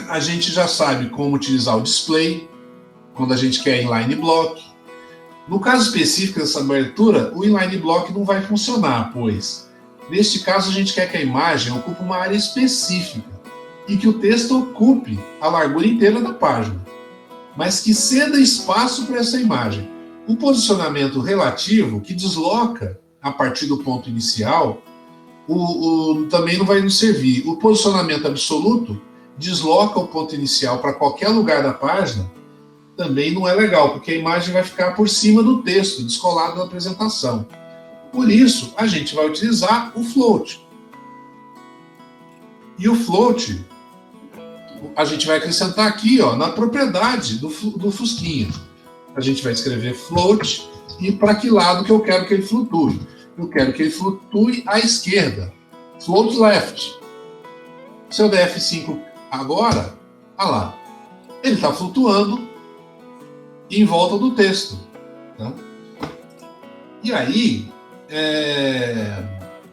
a gente já sabe como utilizar o display, quando a gente quer inline block. No caso específico dessa abertura, o inline block não vai funcionar, pois, neste caso, a gente quer que a imagem ocupe uma área específica e que o texto ocupe a largura inteira da página, mas que ceda espaço para essa imagem. O posicionamento relativo, que desloca a partir do ponto inicial, também não vai nos servir. O posicionamento absoluto desloca o ponto inicial para qualquer lugar da página, também não é legal, porque a imagem vai ficar por cima do texto, descolado da apresentação. Por isso, a gente vai utilizar o float. E o float, a gente vai acrescentar aqui, ó, na propriedade do fusquinha. A gente vai escrever float e para que lado que eu quero que ele flutue. Eu quero que ele flutue à esquerda. Float left. Se eu der F5 agora, olha lá, ele está flutuando em volta do texto. Tá? E aí,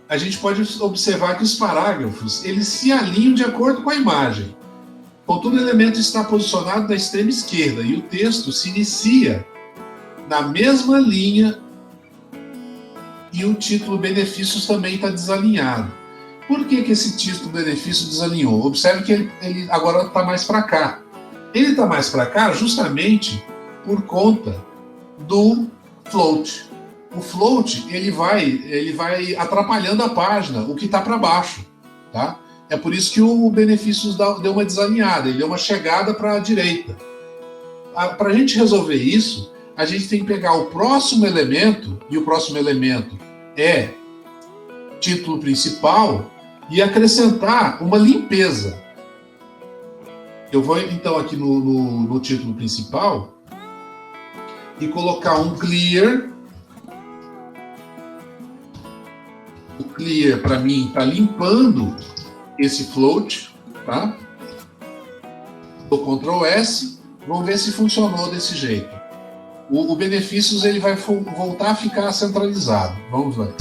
a gente pode observar que os parágrafos eles se alinham de acordo com a imagem. Contudo, o elemento está posicionado na extrema esquerda e o texto se inicia na mesma linha e o título benefícios também está desalinhado. Por que esse título benefício desalinhou? Observe que ele agora está mais para cá. Ele está mais para cá justamente por conta do float. O float ele vai atrapalhando a página, o que está para baixo, tá? É por isso que o benefícios deu uma desalinhada, ele deu uma chegada para a direita. Para a gente resolver isso, a gente tem que pegar o próximo elemento, e o próximo elemento é título principal, e acrescentar uma limpeza. Eu vou então aqui no título principal e colocar um clear. O clear, para mim, está limpando esse float, tá? Dou Ctrl S, vamos ver se funcionou desse jeito. O benefícios ele vai voltar a ficar centralizado. Vamos ver.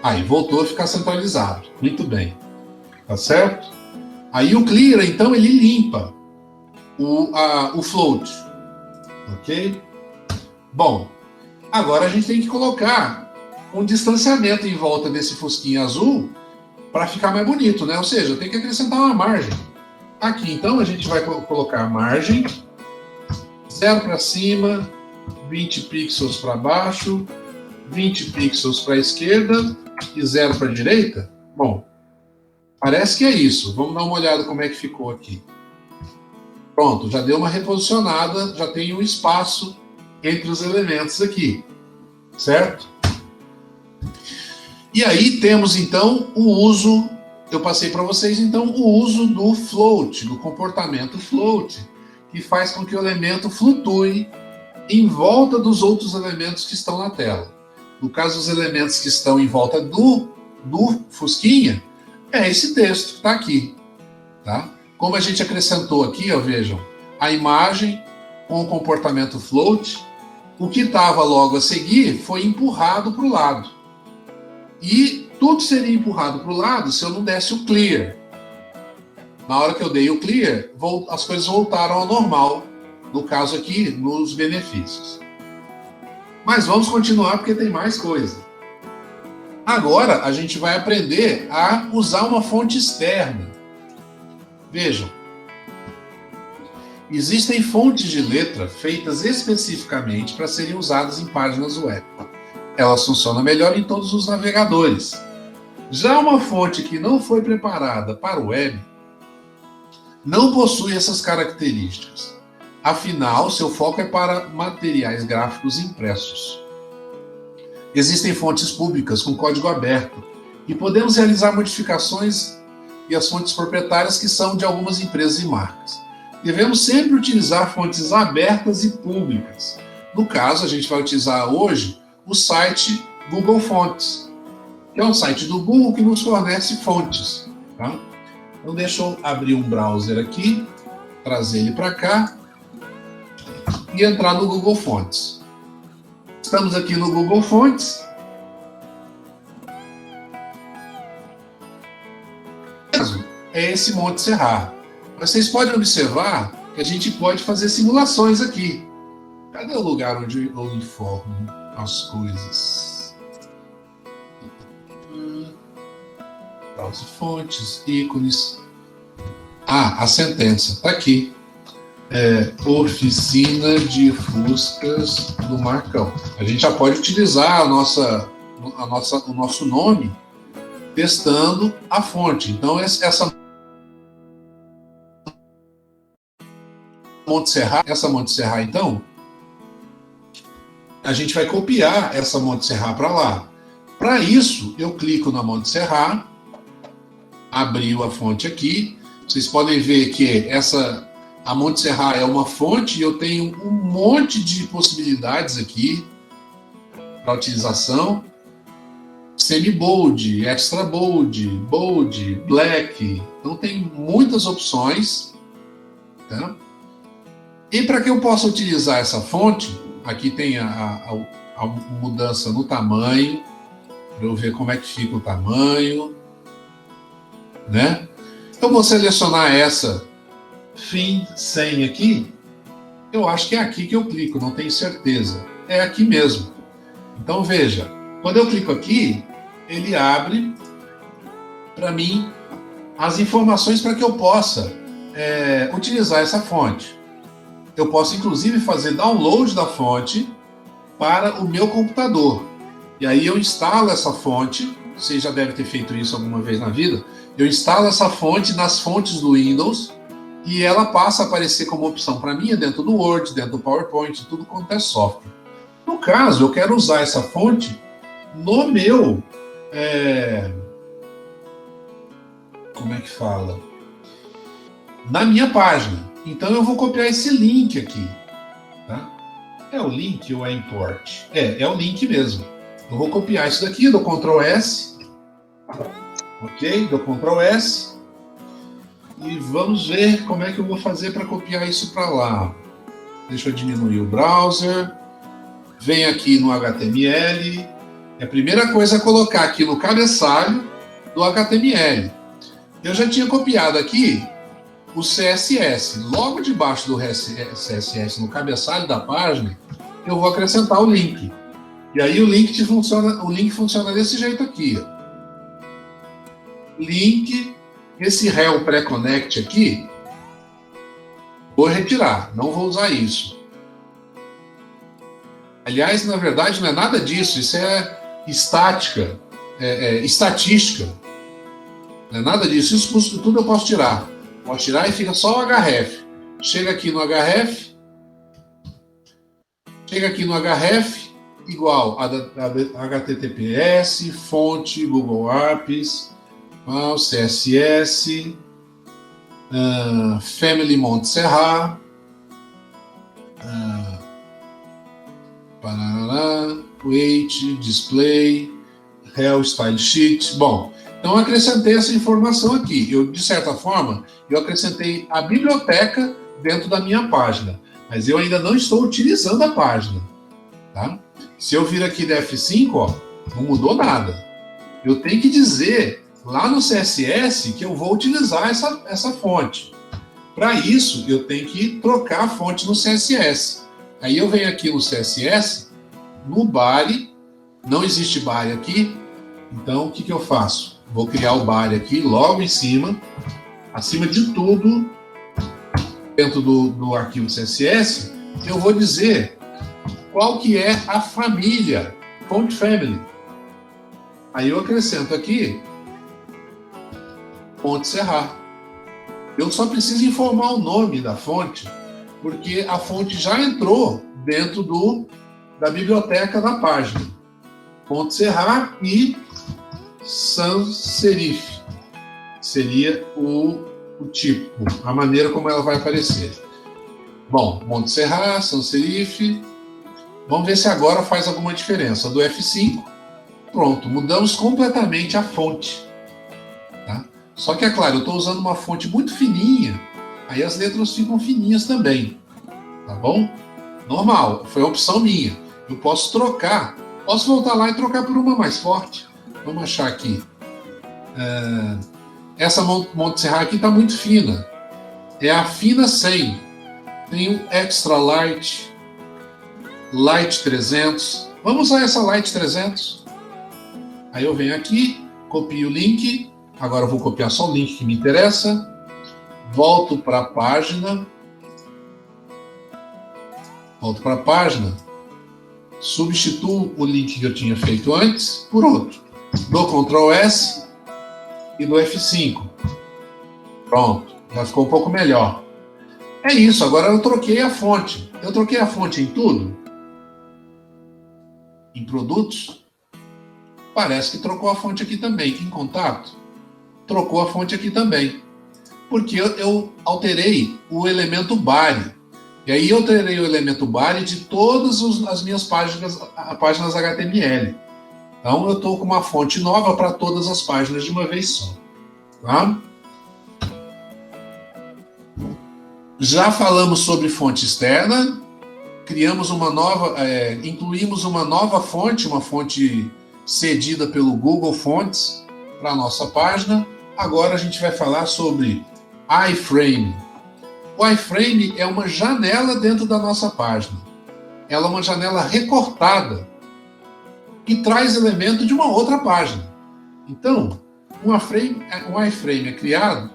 Aí, voltou a ficar centralizado. Muito bem. Tá certo? Aí o clear, então, ele limpa o float. Ok? Bom, agora a gente tem que colocar um distanciamento em volta desse fusquinho azul para ficar mais bonito, né? Ou seja, tem que acrescentar uma margem. Aqui, então, a gente vai colocar a margem 0 para cima, 20 pixels para baixo, 20 pixels para a esquerda e 0 para a direita. Bom, parece que é isso. Vamos dar uma olhada como é que ficou aqui. Pronto, já deu uma reposicionada, já tem um espaço entre os elementos aqui, certo? E aí temos então o uso, eu passei para vocês então o uso do float, do comportamento float, que faz com que o elemento flutue em volta dos outros elementos que estão na tela. No caso, os elementos que estão em volta do fusquinha, é esse texto que está aqui, tá? Como a gente acrescentou aqui, ó, vejam, a imagem com o comportamento float, o que estava logo a seguir foi empurrado para o lado. E tudo seria empurrado para o lado se eu não desse o clear. Na hora que eu dei o clear, as coisas voltaram ao normal, no caso aqui, nos benefícios. Mas vamos continuar porque tem mais coisa. Agora a gente vai aprender a usar uma fonte externa. Vejam, existem fontes de letra feitas especificamente para serem usadas em páginas web. Elas funcionam melhor em todos os navegadores. Já uma fonte que não foi preparada para o web não possui essas características. Afinal, seu foco é para materiais gráficos impressos. Existem fontes públicas com código aberto e podemos realizar modificações e as fontes proprietárias que são de algumas empresas e marcas. Devemos sempre utilizar fontes abertas e públicas. No caso, a gente vai utilizar hoje o site Google Fontes, que é um site do Google que nos fornece fontes. Tá? Então, deixa eu abrir um browser aqui, trazer ele para cá e entrar no Google Fontes. Estamos aqui no Google Fontes. É esse Monte Serra. Vocês podem observar que a gente pode fazer simulações aqui. Cadê o lugar onde eu informo as coisas? Browser fontes, ícones. A sentença está aqui. Oficina de Fuscas do Marcão. A gente já pode utilizar o nosso nome testando a fonte. Então, essa Monte Serra, então, a gente vai copiar essa Monte Serra para lá. Para isso, eu clico na Monte Serra, abriu a fonte aqui. Vocês podem ver que a Monte Serra é uma fonte e eu tenho um monte de possibilidades aqui para utilização. Semi-bold, extra bold, bold, black. Então tem muitas opções. Tá? E para que eu possa utilizar essa fonte, aqui tem a mudança no tamanho, para eu ver como é que fica o tamanho. Né? Eu vou selecionar essa fim 100 aqui. Eu acho que é aqui que eu clico, não tenho certeza. É aqui mesmo. Então veja, quando eu clico aqui, ele abre para mim as informações para que eu possa utilizar essa fonte. Eu posso, inclusive, fazer download da fonte para o meu computador. E aí eu instalo essa fonte, você já deve ter feito isso alguma vez na vida, eu instalo essa fonte nas fontes do Windows e ela passa a aparecer como opção para mim dentro do Word, dentro do PowerPoint, tudo quanto é software. No caso, eu quero usar essa fonte no meu... como é que fala? Na minha página. Então eu vou copiar esse link aqui. Tá? É o link ou é import? É o link mesmo. Eu vou copiar isso daqui, dou Ctrl S. Ok? Dou Ctrl S. E vamos ver como é que eu vou fazer para copiar isso para lá. Deixa eu diminuir o browser. Vem aqui no HTML. A primeira coisa é colocar aqui no cabeçalho do HTML. Eu já tinha copiado aqui o CSS. Logo debaixo do CSS, no cabeçalho da página, eu vou acrescentar o link. E aí o link funciona desse jeito aqui. Ó. Link, esse rel pré-connect aqui, vou retirar, não vou usar isso. Aliás, na verdade, não é nada disso, isso é estatística. Não é nada disso, isso tudo eu posso tirar. Posso tirar e fica só o href. Chega aqui no href, igual a HTTPS, fonte, Google Apps, CSS, Family Montserrat, Weight, Display, Rel Style Sheet. Bom, então eu acrescentei essa informação aqui. De certa forma, eu acrescentei a biblioteca dentro da minha página, mas eu ainda não estou utilizando a página. Tá? Se eu vir aqui da F5, ó, não mudou nada. Eu tenho que dizer lá no CSS que eu vou utilizar essa fonte. Para isso, eu tenho que trocar a fonte no CSS. Aí eu venho aqui no CSS, no body, não existe body aqui, então o que eu faço? Vou criar o body aqui, logo em cima, acima de tudo, dentro do arquivo CSS, eu vou dizer qual que é a família, font family. Aí eu acrescento aqui, Montserrat. Eu só preciso informar o nome da fonte, porque a fonte já entrou dentro da biblioteca da página. Montserrat e sans serif seria o tipo, a maneira como ela vai aparecer. Bom, Montserrat, sans serif. Vamos ver se agora faz alguma diferença. Do F5, pronto, mudamos completamente a fonte. Tá? Só que, é claro, eu estou usando uma fonte muito fininha, aí as letras ficam fininhas também. Tá bom? Normal, foi a opção minha. Eu posso trocar, posso voltar lá e trocar por uma mais forte. Vamos achar aqui. Essa Montserrat aqui está muito fina. É a fina 100. Tem o Extra Light, Light 300. Vamos usar essa Light 300. Aí eu venho aqui, copio o link. Agora eu vou copiar só o link que me interessa. Volto para a página. Substituo o link que eu tinha feito antes por outro. Dou Ctrl S e dou F5. Pronto, já ficou um pouco melhor. É isso, agora eu troquei a fonte. Eu troquei a fonte em tudo? Em produtos? Parece que trocou a fonte aqui também. Em contato? Trocou a fonte aqui também. Porque eu alterei o elemento body. E aí eu alterei o elemento body de todas as minhas páginas HTML. Então eu estou com uma fonte nova para todas as páginas de uma vez só. Tá? Já falamos sobre fonte externa. Incluímos uma nova fonte, uma fonte cedida pelo Google Fonts para a nossa página. Agora a gente vai falar sobre iframe. O iframe é uma janela dentro da nossa página. Ela é uma janela recortada que traz elemento de uma outra página. Então, Um iframe é criado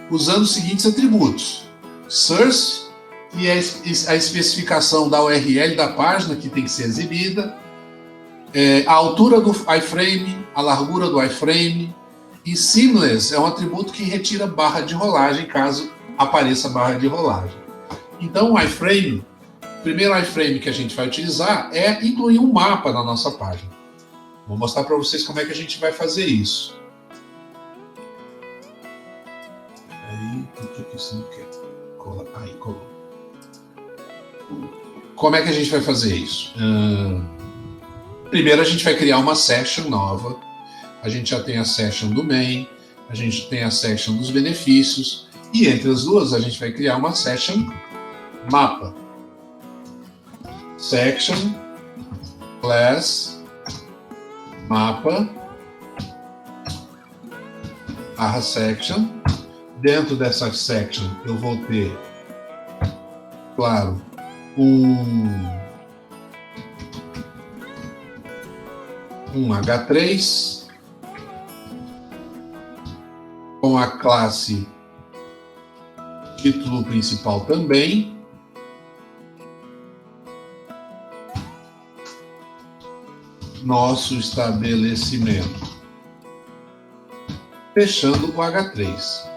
usando os seguintes atributos: source, que é a especificação da URL da página que tem que ser exibida, a altura do iframe, a largura do iframe, e seamless é um atributo que retira barra de rolagem caso apareça barra de rolagem. Então, o iframe, o primeiro iframe que a gente vai utilizar é incluir um mapa na nossa página. Vou mostrar para vocês como é que a gente vai fazer isso. Aí, por que isso não quer? Aí, colou. Como é que a gente vai fazer isso? Primeiro a gente vai criar uma section nova. A gente já tem a section do main, a gente tem a section dos benefícios, e entre as duas a gente vai criar uma section mapa. Section class mapa /section. Dentro dessa section eu vou ter, claro, um H3 com a classe título principal também. Nosso estabelecimento. Fechando o H3.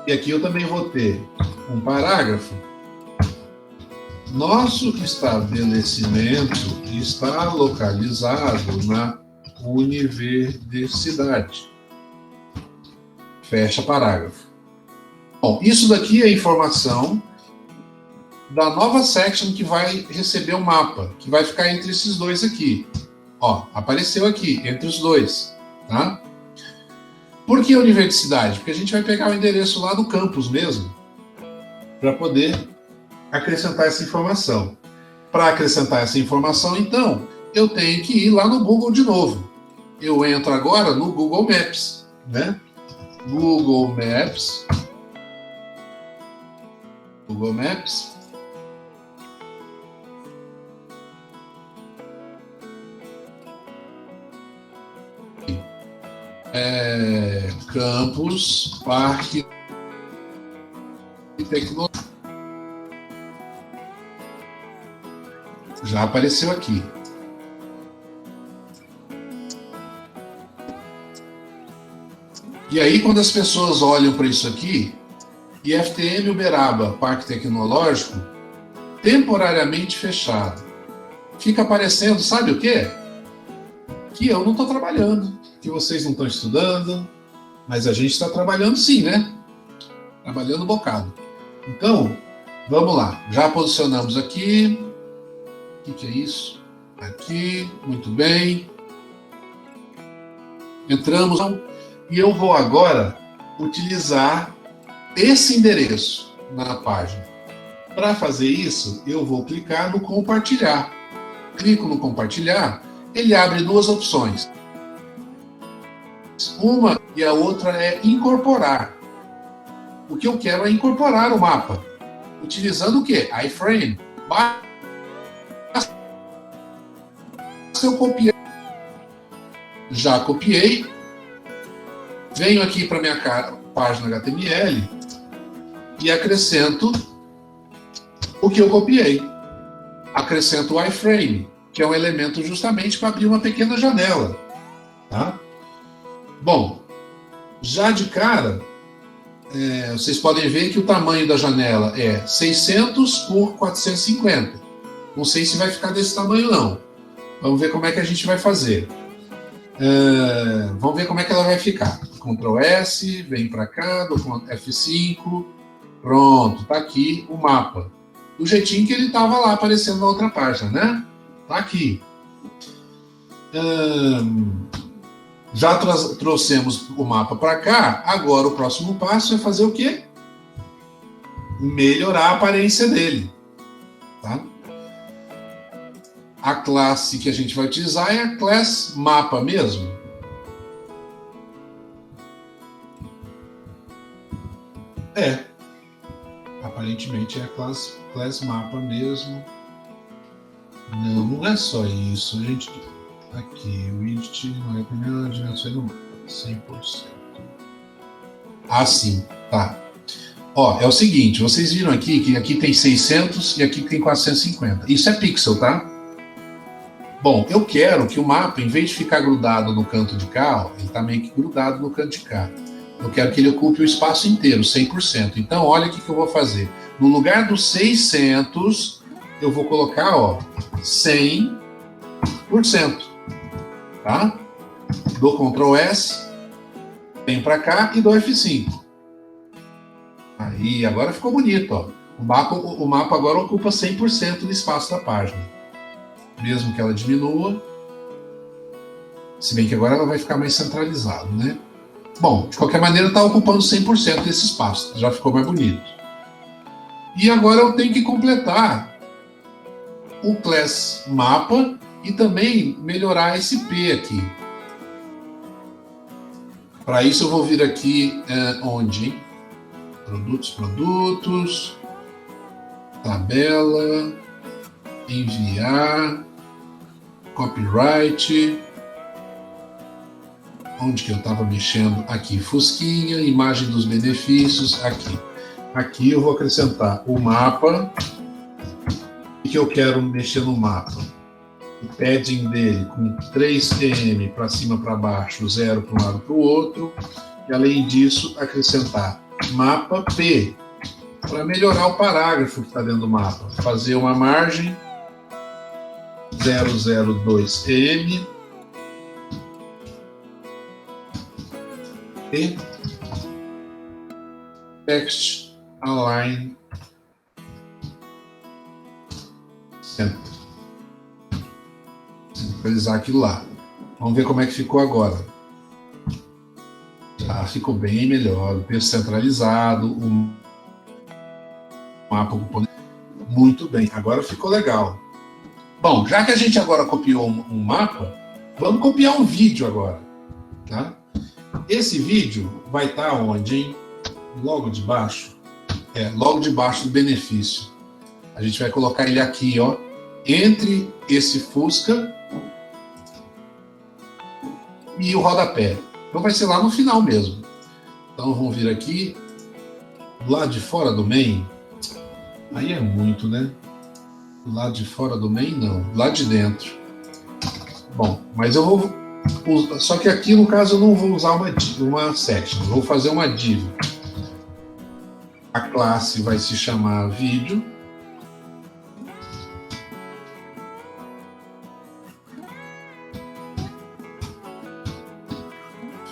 E aqui eu também vou ter um parágrafo. Nosso estabelecimento está localizado na universidade. Fecha parágrafo. Bom, isso daqui é informação da nova section que vai receber o mapa, que vai ficar entre esses dois aqui. Ó, apareceu aqui, entre os dois, tá? Por que universidade? Porque a gente vai pegar o endereço lá do campus mesmo, para poder acrescentar essa informação. Para acrescentar essa informação, então, eu tenho que ir lá no Google de novo. Eu entro agora no Google Maps, né? Google Maps. Google Maps. Campus Parque Tecnológico. Já apareceu aqui. E aí, quando as pessoas olham para isso aqui, IFTM Uberaba Parque Tecnológico, temporariamente fechado, fica aparecendo, sabe o quê? Que eu não estou trabalhando, que vocês não estão estudando, mas a gente está trabalhando sim, né? Trabalhando bocado. Então, vamos lá. Já posicionamos aqui. O que é isso? Aqui, muito bem. Entramos e eu vou agora utilizar esse endereço na página. Para fazer isso, eu vou clicar no compartilhar. Clico no compartilhar, ele abre duas opções. Uma e a outra é incorporar. O que eu quero é incorporar o mapa. Utilizando o quê? iframe. Basta eu copiar. Já copiei. Venho aqui para minha página HTML e acrescento o que eu copiei. Acrescento o iframe, que é um elemento justamente para abrir uma pequena janela. Tá? Bom, já de cara, vocês podem ver que o tamanho da janela é 600 por 450. Não sei se vai ficar desse tamanho, não. Vamos ver como é que a gente vai fazer. Vamos ver como é que ela vai ficar. Ctrl S, vem para cá, dou F5. Pronto, está aqui o mapa. Do jeitinho que ele estava lá aparecendo na outra página, né? Está aqui. Já trouxemos o mapa para cá, agora o próximo passo é fazer o quê? Melhorar a aparência dele. Tá? A classe que a gente vai utilizar é a class mapa mesmo. Aparentemente é a class mapa mesmo. Não é só isso, gente. Aqui, o widget não é a primeira dimensão no mapa, 100%. Assim, tá. Ó, é o seguinte, vocês viram aqui que aqui tem 600 e aqui tem 450. Isso é pixel, tá? Bom, eu quero que o mapa, em vez de ficar grudado no canto de cá, ó, ele está meio que grudado no canto de cá. Eu quero que ele ocupe o espaço inteiro, 100%. Então, olha o que eu vou fazer. No lugar dos 600, eu vou colocar, ó, 100%. Tá? Dou Ctrl S, venho para cá e dou F5. Aí, agora ficou bonito, ó. O mapa agora ocupa 100% do espaço da página. Mesmo que ela diminua, se bem que agora ela vai ficar mais centralizada, né? Bom, de qualquer maneira está ocupando 100% desse espaço, já ficou mais bonito. E agora eu tenho que completar o class mapa e também melhorar esse P aqui. Para isso eu vou vir aqui onde? Produtos, tabela, enviar, copyright, onde que eu estava mexendo? Aqui, fusquinha, imagem dos benefícios, aqui. Aqui eu vou acrescentar o mapa, o que eu quero mexer no mapa. O padding dele com 3 pm para cima para baixo, 0 para um lado para o outro, e além disso acrescentar mapa P, para melhorar o parágrafo que está dentro do mapa. Fazer uma margem 002 m e text align center. Centralizar aquilo lá. Vamos ver como é que ficou agora. Já ficou bem melhor, o texto centralizado, o mapa muito bem. Agora ficou legal. Bom, já que a gente agora copiou um mapa, vamos copiar um vídeo agora, tá? Esse vídeo vai estar onde, hein? Logo debaixo. Logo debaixo do benefício. A gente vai colocar ele aqui, ó, entre esse Fusca e o rodapé. Então vai ser lá no final mesmo. Então vamos vir aqui, do lado de fora do main. Aí é muito, né? Do lado de fora do main, não. Do lado de dentro. Bom, mas eu vou... Só que aqui, no caso, eu não vou usar uma section. Eu vou fazer uma div. A classe vai se chamar vídeo.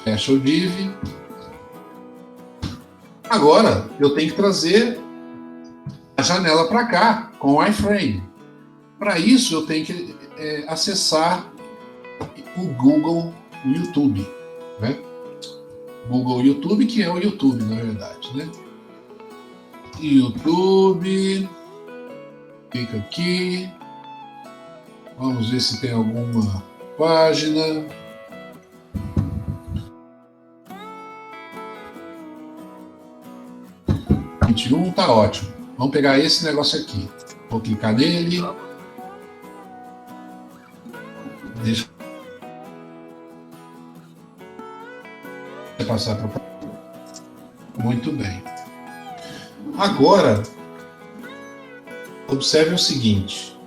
Fecha o div. Agora, eu tenho que trazer a janela para cá, com o iframe. Para isso, eu tenho que acessar o Google YouTube, né? Google YouTube, que é o YouTube, na verdade, né? YouTube, clica aqui, vamos ver se tem alguma página. Tá ótimo. Vamos pegar esse negócio aqui. Vou clicar nele. Deixa eu passar para. Muito bem. Agora, observe o seguinte.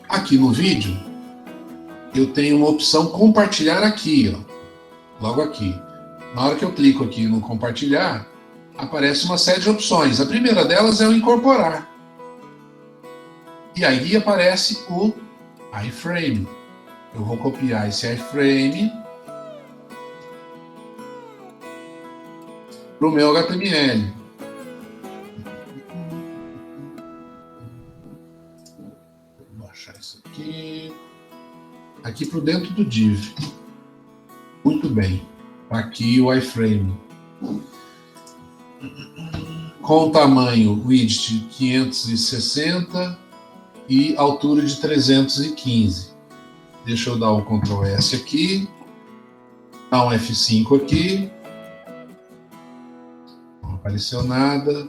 Aqui no vídeo, eu tenho uma opção compartilhar aqui, ó. Logo aqui. Na hora que eu clico aqui no compartilhar, aparece uma série de opções. A primeira delas é o incorporar. E aí aparece o iframe. Eu vou copiar esse iframe para o meu HTML. Vou baixar isso aqui. Aqui para dentro do div. Muito bem. Aqui o iframe. Com tamanho width 560 e altura de 315. Deixa eu dar um Ctrl S aqui, dar um F5 aqui, não apareceu nada,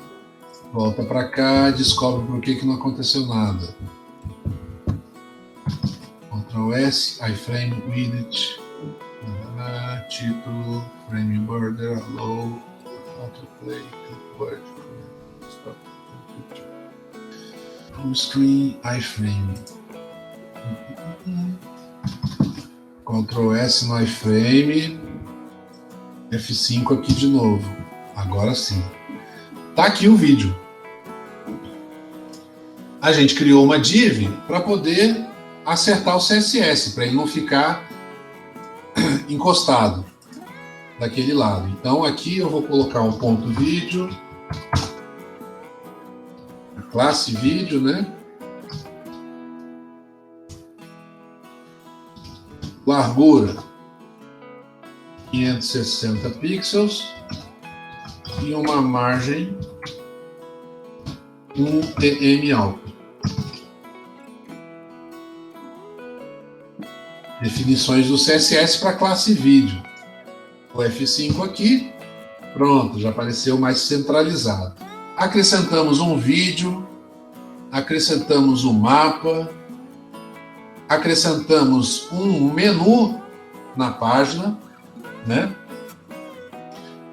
volta para cá, descobre por que não aconteceu nada. Ctrl Ctrl S, iframe, widget, título, frame border, allow, autoplay, clipboard, stop, full screen, iframe. Ctrl S no iframe, F5 aqui de novo. Agora sim. Tá aqui o vídeo. A gente criou uma div para poder acertar o CSS, para ele não ficar encostado daquele lado. Então aqui eu vou colocar um ponto vídeo, a classe vídeo, né? Largura 560 pixels e uma margem 1 em alto. Definições do CSS para a classe vídeo. O F5 aqui, pronto, já apareceu mais centralizado. Acrescentamos um vídeo, acrescentamos um mapa, acrescentamos um menu na página, né?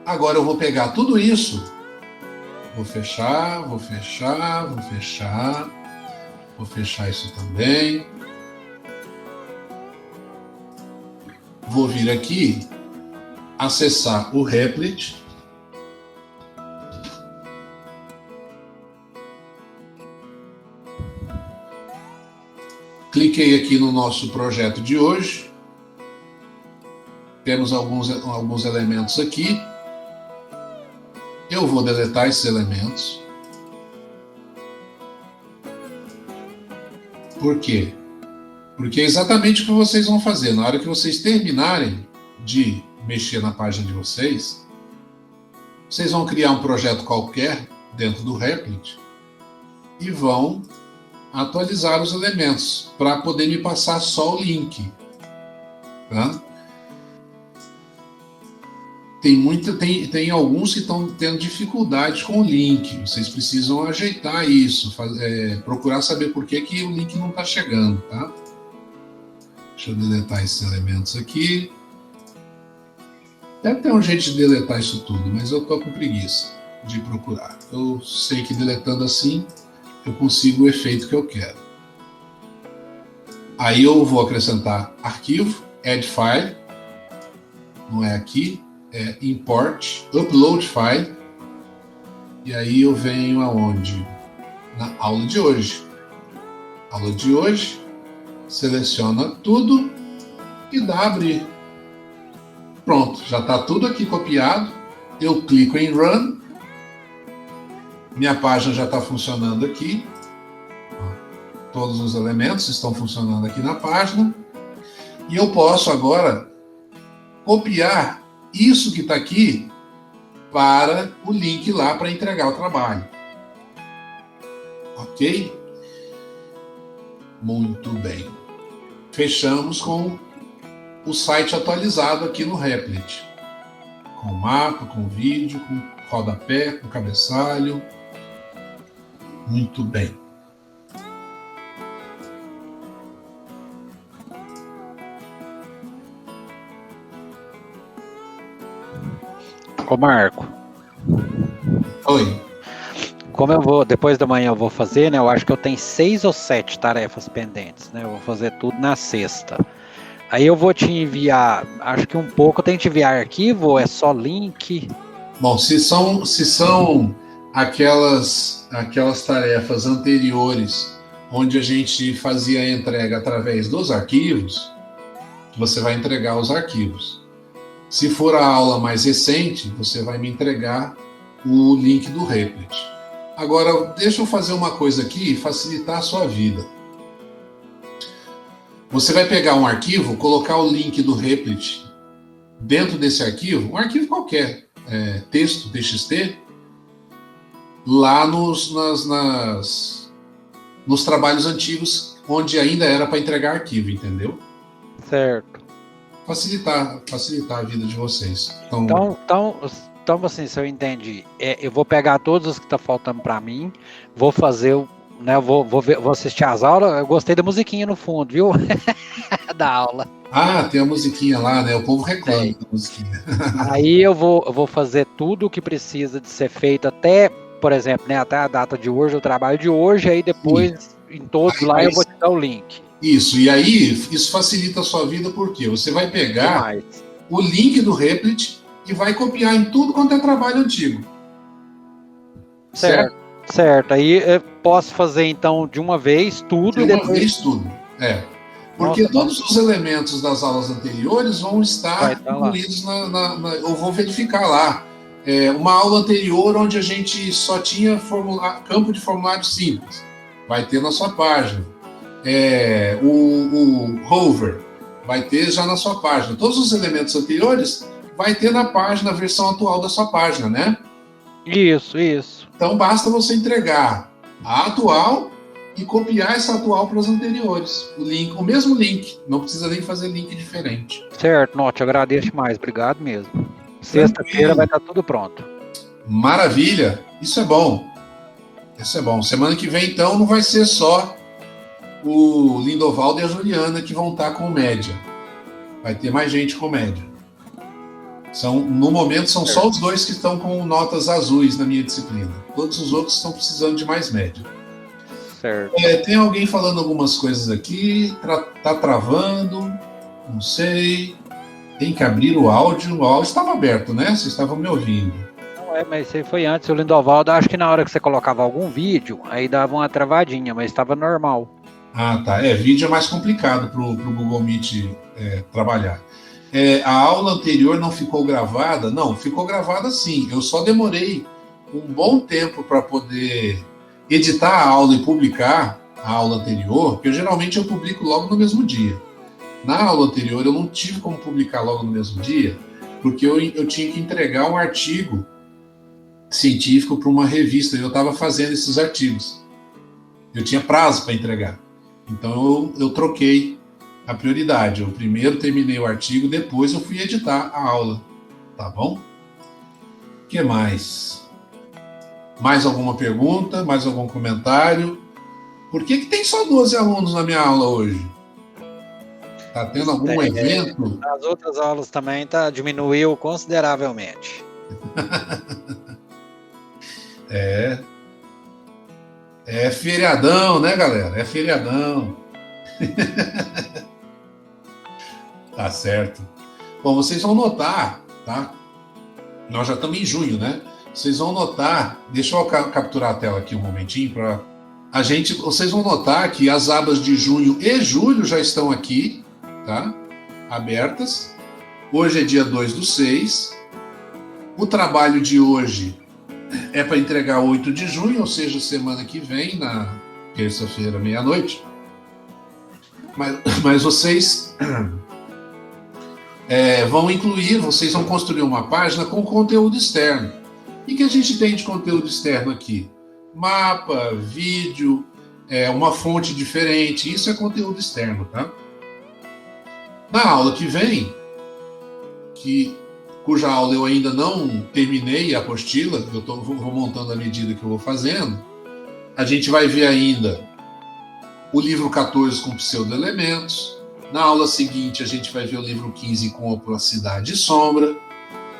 Agora eu vou pegar tudo isso, vou fechar, vou fechar, vou fechar, vou fechar isso também. Vou vir aqui, acessar o Replit. Cliquei aqui no nosso projeto de hoje. Temos alguns elementos aqui. Eu vou deletar esses elementos. Por quê? Porque é exatamente o que vocês vão fazer. Na hora que vocês terminarem de mexer na página de vocês, vocês vão criar um projeto qualquer dentro do Replit e vão atualizar os elementos para poder me passar só o link. Tá? Tem alguns que estão tendo dificuldade com o link. Vocês precisam ajeitar isso, procurar saber por que o link não está chegando. Tá? Deixa eu deletar esses elementos aqui. Deve ter um jeito de deletar isso tudo, mas eu estou com preguiça de procurar. Eu sei que deletando assim, eu consigo o efeito que eu quero. Aí eu vou acrescentar arquivo, add file, não é aqui, é import, upload file, e aí eu venho aonde? Na aula de hoje. Aula de hoje. Seleciona tudo e dá abrir. Pronto, já está tudo aqui copiado. Eu clico em Run. Minha página já está funcionando aqui. Todos os elementos estão funcionando aqui na página. E eu posso agora copiar isso que está aqui para o link lá para entregar o trabalho. Ok? Muito bem. Fechamos com o site atualizado aqui no Replit. Com mapa, com vídeo, com rodapé, com cabeçalho. Muito bem. Ô Marco. Oi. Como eu vou, depois da manhã eu vou fazer, né? Eu acho que eu tenho 6 ou 7 tarefas pendentes, né? Eu vou fazer tudo na sexta. Aí eu vou te enviar, acho que um pouco, eu tenho que te enviar arquivo ou é só link? Bom, se são aquelas tarefas anteriores onde a gente fazia a entrega através dos arquivos, você vai entregar os arquivos. Se for a aula mais recente, você vai me entregar o link do Replit. Agora, deixa eu fazer uma coisa aqui e facilitar a sua vida. Você vai pegar um arquivo, colocar o link do Replit dentro desse arquivo, um arquivo qualquer, texto, TXT, lá nos trabalhos antigos, onde ainda era para entregar arquivo, entendeu? Certo. Facilitar a vida de vocês. Então assim, se eu entendi, eu vou pegar todos os que estão faltando para mim, vou fazer né, vou assistir as aulas. Eu gostei da musiquinha no fundo, viu? Da aula. Ah, tem a musiquinha lá, né? O povo reclama Tem. da musiquinha. Aí eu vou fazer tudo o que precisa de ser feito até, por exemplo, né, até a data de hoje, o trabalho de hoje, aí Sim. depois em todos Aí, lá eu vou mas te dar o link. isso, e aí isso facilita a sua vida porque você vai pegar Demais. o link do Replit e vai copiar em tudo quanto é trabalho antigo. Certo? Certo, certo. Aí eu posso fazer então de uma vez tudo De e uma depois. vez tudo. É. Porque Nossa, todos os elementos das aulas anteriores vão vai estar estar lá. incluídos eu vou verificar lá. Uma aula anterior onde a gente só tinha campo de formulário simples. Vai ter na sua página. O hover vai ter já na sua página. Todos os elementos anteriores vai ter na página, a versão atual da sua página, né? Isso. Então basta você entregar a atual e copiar essa atual para as anteriores. O mesmo link, não precisa nem fazer link diferente. Certo, não, te agradeço demais, obrigado mesmo. Sexta-feira vai estar tudo pronto. Maravilha, isso é bom. Isso é bom. Semana que vem, então, não vai ser só o Lindovaldo e a Juliana que vão estar com média. Vai ter mais gente com média. No momento, são só os dois que estão com notas azuis na minha disciplina. Todos os outros estão precisando de mais média. Certo. Tem alguém falando algumas coisas aqui, tá travando, não sei. Tem que abrir o áudio. O áudio estava aberto, né? Vocês estavam me ouvindo. Não mas isso aí foi antes. O Lindovaldo, acho que na hora que você colocava algum vídeo, aí dava uma travadinha, mas estava normal. Ah, tá. Vídeo é mais complicado para o Google Meet trabalhar. A aula anterior não ficou gravada? Não, ficou gravada sim. Eu só demorei um bom tempo para poder editar a aula e publicar a aula anterior, porque geralmente eu publico logo no mesmo dia. Na aula anterior eu não tive como publicar logo no mesmo dia, porque eu tinha que entregar um artigo científico para uma revista e eu estava fazendo esses artigos. Eu tinha prazo para entregar. Então eu troquei a prioridade. Eu primeiro terminei o artigo, depois eu fui editar a aula. Tá bom? O que mais? Mais alguma pergunta? Mais algum comentário? Por que tem só 12 alunos na minha aula hoje? Tá tendo algum evento? As outras aulas também diminuiu consideravelmente. É feriadão, né, galera? É feriadão. Tá certo. Bom, vocês vão notar, tá? Nós já estamos em junho, né? Vocês vão notar, deixa eu capturar a tela aqui um momentinho para vocês vão notar que as abas de junho e julho já estão aqui, tá? Abertas. Hoje é dia 2/6. O trabalho de hoje é para entregar 8 de junho, ou seja, semana que vem, na terça-feira, meia-noite. Mas vocês vão incluir, vocês vão construir uma página com conteúdo externo. E que a gente tem de conteúdo externo aqui? Mapa, vídeo, uma fonte diferente. Isso é conteúdo externo, tá? Na aula que vem, cuja aula eu ainda não terminei a apostila, vou montando à medida que eu vou fazendo, a gente vai ver ainda o livro 14 com pseudo-elementos. Na aula seguinte, a gente vai ver o livro 15 com opacidade e sombra.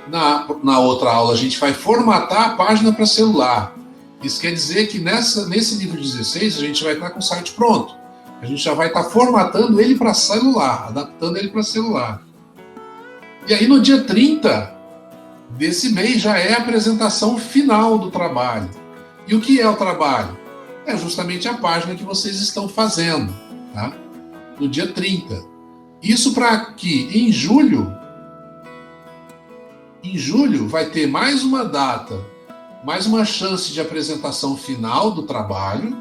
Na outra aula, a gente vai formatar a página para celular. Isso quer dizer que nesse livro 16, a gente vai estar com o site pronto. A gente já vai estar formatando ele para celular, adaptando ele para celular. E aí, no dia 30 desse mês, já é a apresentação final do trabalho. E o que é o trabalho? É justamente a página que vocês estão fazendo, tá? No dia 30. Isso para que em julho vai ter mais uma data, mais uma chance de apresentação final do trabalho,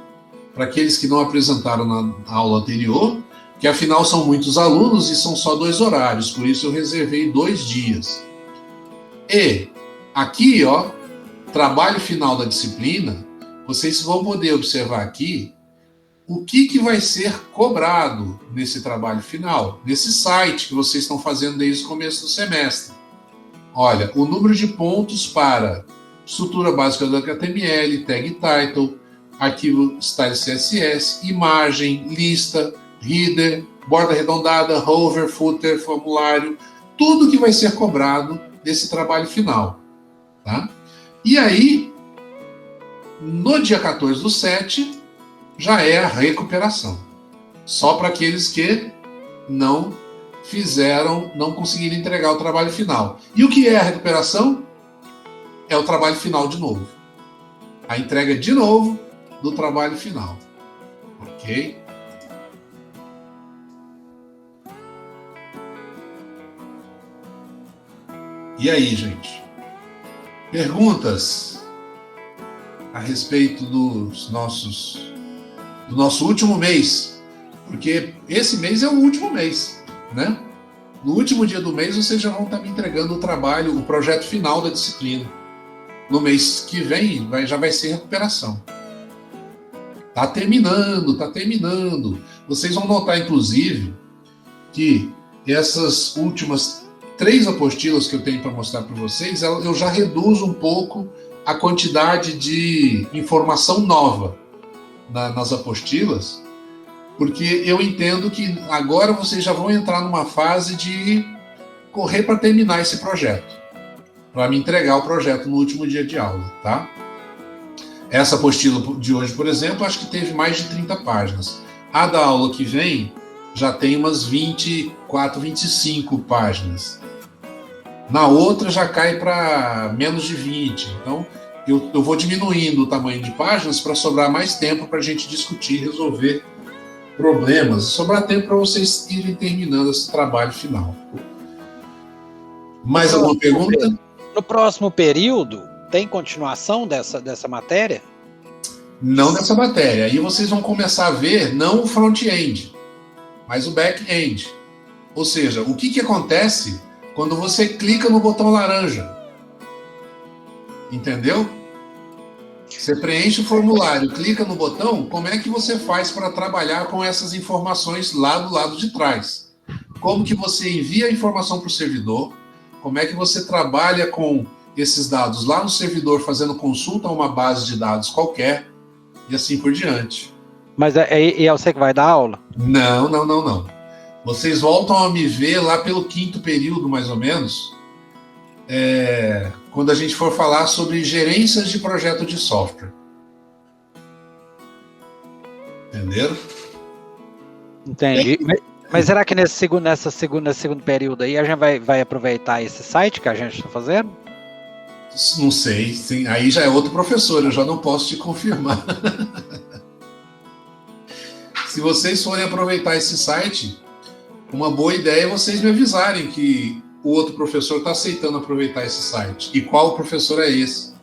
para aqueles que não apresentaram na aula anterior, que afinal são muitos alunos e são só 2 horários, por isso eu reservei 2 dias. E aqui, ó, trabalho final da disciplina, vocês vão poder observar aqui o que vai ser cobrado nesse trabalho final, nesse site que vocês estão fazendo desde o começo do semestre. Olha, o número de pontos para estrutura básica do HTML, tag title, arquivo style CSS, imagem, lista, header, borda arredondada, hover, footer, formulário, tudo que vai ser cobrado desse trabalho final. Tá? E aí, no dia 14/7, já é a recuperação. Só para aqueles que não conseguiram entregar o trabalho final. E o que é a recuperação? É o trabalho final de novo. A entrega de novo do trabalho final. Ok? E aí, gente? Perguntas a respeito do nosso último mês? Porque esse mês é o último mês, né? No último dia do mês, vocês já vão estar me entregando o trabalho, o projeto final da disciplina. No mês que vem, já vai ser recuperação. Tá terminando. Vocês vão notar, inclusive, que essas últimas 3 apostilas que eu tenho para mostrar para vocês, eu já reduzo um pouco a quantidade de informação nova nas apostilas, porque eu entendo que agora vocês já vão entrar numa fase de correr para terminar esse projeto, para me entregar o projeto no último dia de aula, tá? Essa apostila de hoje, por exemplo, acho que teve mais de 30 páginas. A da aula que vem já tem umas 24, 25 páginas. Na outra já cai para menos de 20. Então, eu vou diminuindo o tamanho de páginas para sobrar mais tempo para a gente discutir, resolver problemas, sobrar tempo para vocês irem terminando esse trabalho final. Mais alguma pergunta? No próximo período, tem continuação dessa matéria? Não dessa matéria. Aí vocês vão começar a ver não o front-end, mas o back-end. Ou seja, o que acontece quando você clica no botão laranja. Entendeu? Você preenche o formulário, clica no botão, como é que você faz para trabalhar com essas informações lá do lado de trás? Como que você envia a informação para o servidor? Como é que você trabalha com esses dados lá no servidor, fazendo consulta a uma base de dados qualquer, e assim por diante. Mas é você que vai dar aula? Não. Vocês voltam a me ver lá pelo 5º período, mais ou menos, quando a gente for falar sobre gerências de projeto de software. Entenderam? Entendi. Mas será que nesse segundo período aí a gente vai aproveitar esse site que a gente está fazendo? Não sei. Sim, aí já é outro professor, eu já não posso te confirmar. Se vocês forem aproveitar esse site, uma boa ideia é vocês me avisarem que o outro professor está aceitando aproveitar esse site. E qual professor é esse?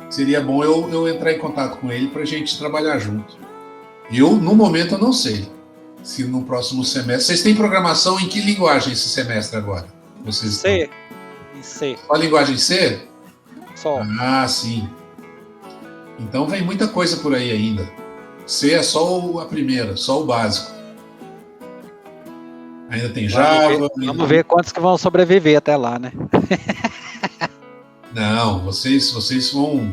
Seria bom eu entrar em contato com ele para a gente trabalhar junto. No momento, eu não sei se no próximo semestre... Vocês têm programação em que linguagem esse semestre agora? C. Só a linguagem C? Só. Ah, sim. Então vem muita coisa por aí ainda. C é só a primeira, só o básico. Ainda tem Java. Vamos ver quantos que vão sobreviver até lá, né? Não, vocês vão...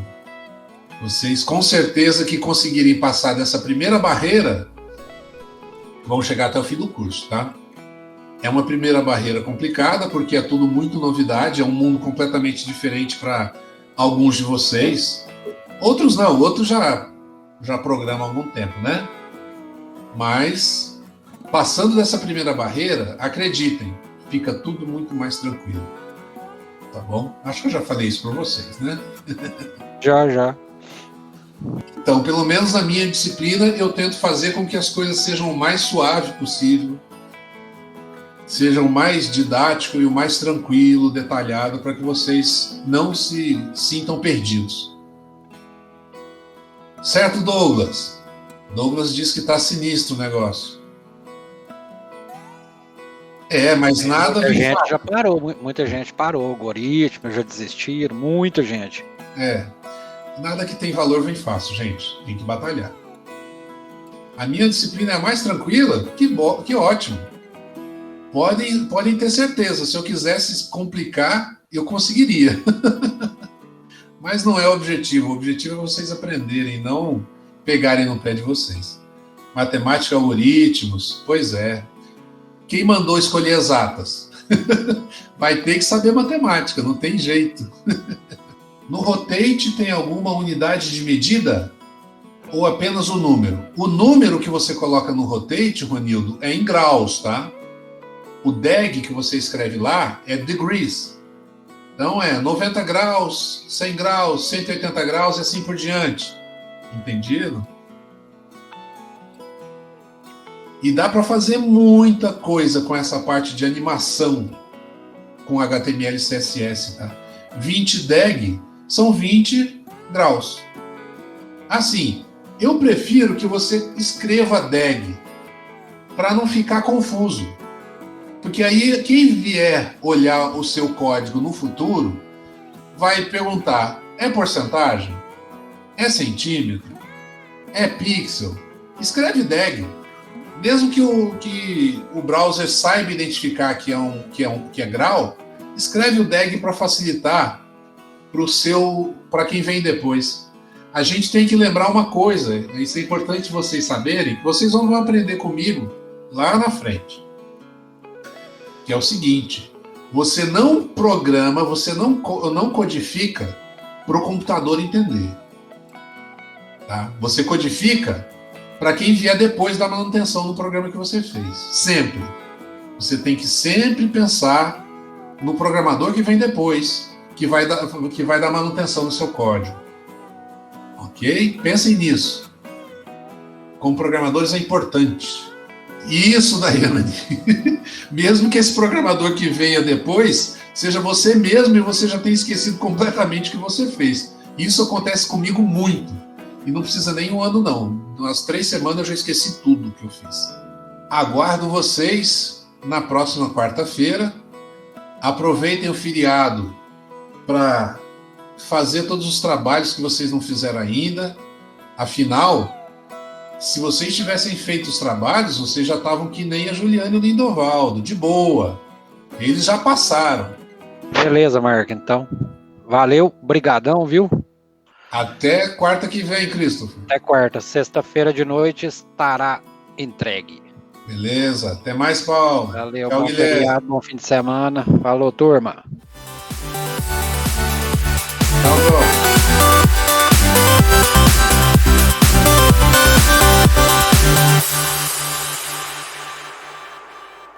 Vocês com certeza que conseguirem passar dessa primeira barreira, vão chegar até o fim do curso, tá? É uma primeira barreira complicada, porque é tudo muito novidade, é um mundo completamente diferente para alguns de vocês. Outros não, outros já programam há algum tempo, né? Mas, passando dessa primeira barreira, acreditem, fica tudo muito mais tranquilo. Tá bom? Acho que eu já falei isso para vocês, né? Já. Então, pelo menos na minha disciplina, eu tento fazer com que as coisas sejam o mais suave possível, sejam o mais didático e o mais tranquilo, detalhado, para que vocês não se sintam perdidos. Certo, Douglas? Douglas diz que está sinistro o negócio. Mas nada... Muita gente já parou, muita gente parou, algoritmos já desistiram, muita gente. Nada que tem valor vem fácil, gente. Tem que batalhar. A minha disciplina é a mais tranquila? Que ótimo. Podem ter certeza. Se eu quisesse complicar, eu conseguiria. Mas não é o objetivo. O objetivo é vocês aprenderem, não pegarem no pé de vocês. Matemática, algoritmos, pois é. Quem mandou escolher exatas? Vai ter que saber matemática, não tem jeito. No Rotate tem alguma unidade de medida? Ou apenas o número? O número que você coloca no Rotate, Ronildo, é em graus, tá? O DEG que você escreve lá é degrees. Então é 90 graus, 100 graus, 180 graus e assim por diante. Entendido? E dá para fazer muita coisa com essa parte de animação com HTML e CSS, tá? 20 DEG são 20 graus. Assim, eu prefiro que você escreva DEG para não ficar confuso. Porque aí quem vier olhar o seu código no futuro vai perguntar: é porcentagem? É centímetro? É pixel? Escreve DEG. Mesmo que o browser saiba identificar que é grau, escreve o DEG para facilitar para quem vem depois. A gente tem que lembrar uma coisa, isso é importante vocês saberem, que vocês vão aprender comigo lá na frente. Que é o seguinte: você não programa, você não codifica para o computador entender. Tá? Você codifica para quem vier depois da manutenção do programa que você fez. Sempre. Você tem que sempre pensar no programador que vem depois, que vai dar manutenção no seu código. Ok? Pensem nisso. Como programadores é importante. Isso, Daiane. Mesmo que esse programador que venha depois seja você mesmo e você já tenha esquecido completamente o que você fez. Isso acontece comigo muito. E não precisa nem um ano, não. Nas 3 semanas eu já esqueci tudo que eu fiz. Aguardo vocês na próxima quarta-feira. Aproveitem o feriado para fazer todos os trabalhos que vocês não fizeram ainda. Afinal, se vocês tivessem feito os trabalhos, vocês já estavam que nem a Juliana e o Lindovaldo, de boa. Eles já passaram. Beleza, Marco, então. Valeu, brigadão, viu? Até quarta que vem, Christopher. Até quarta. Sexta-feira de noite estará entregue. Beleza. Até mais, Paulo. Valeu, Tchau, bom Guilherme. feriado, bom fim de semana. Falou, turma.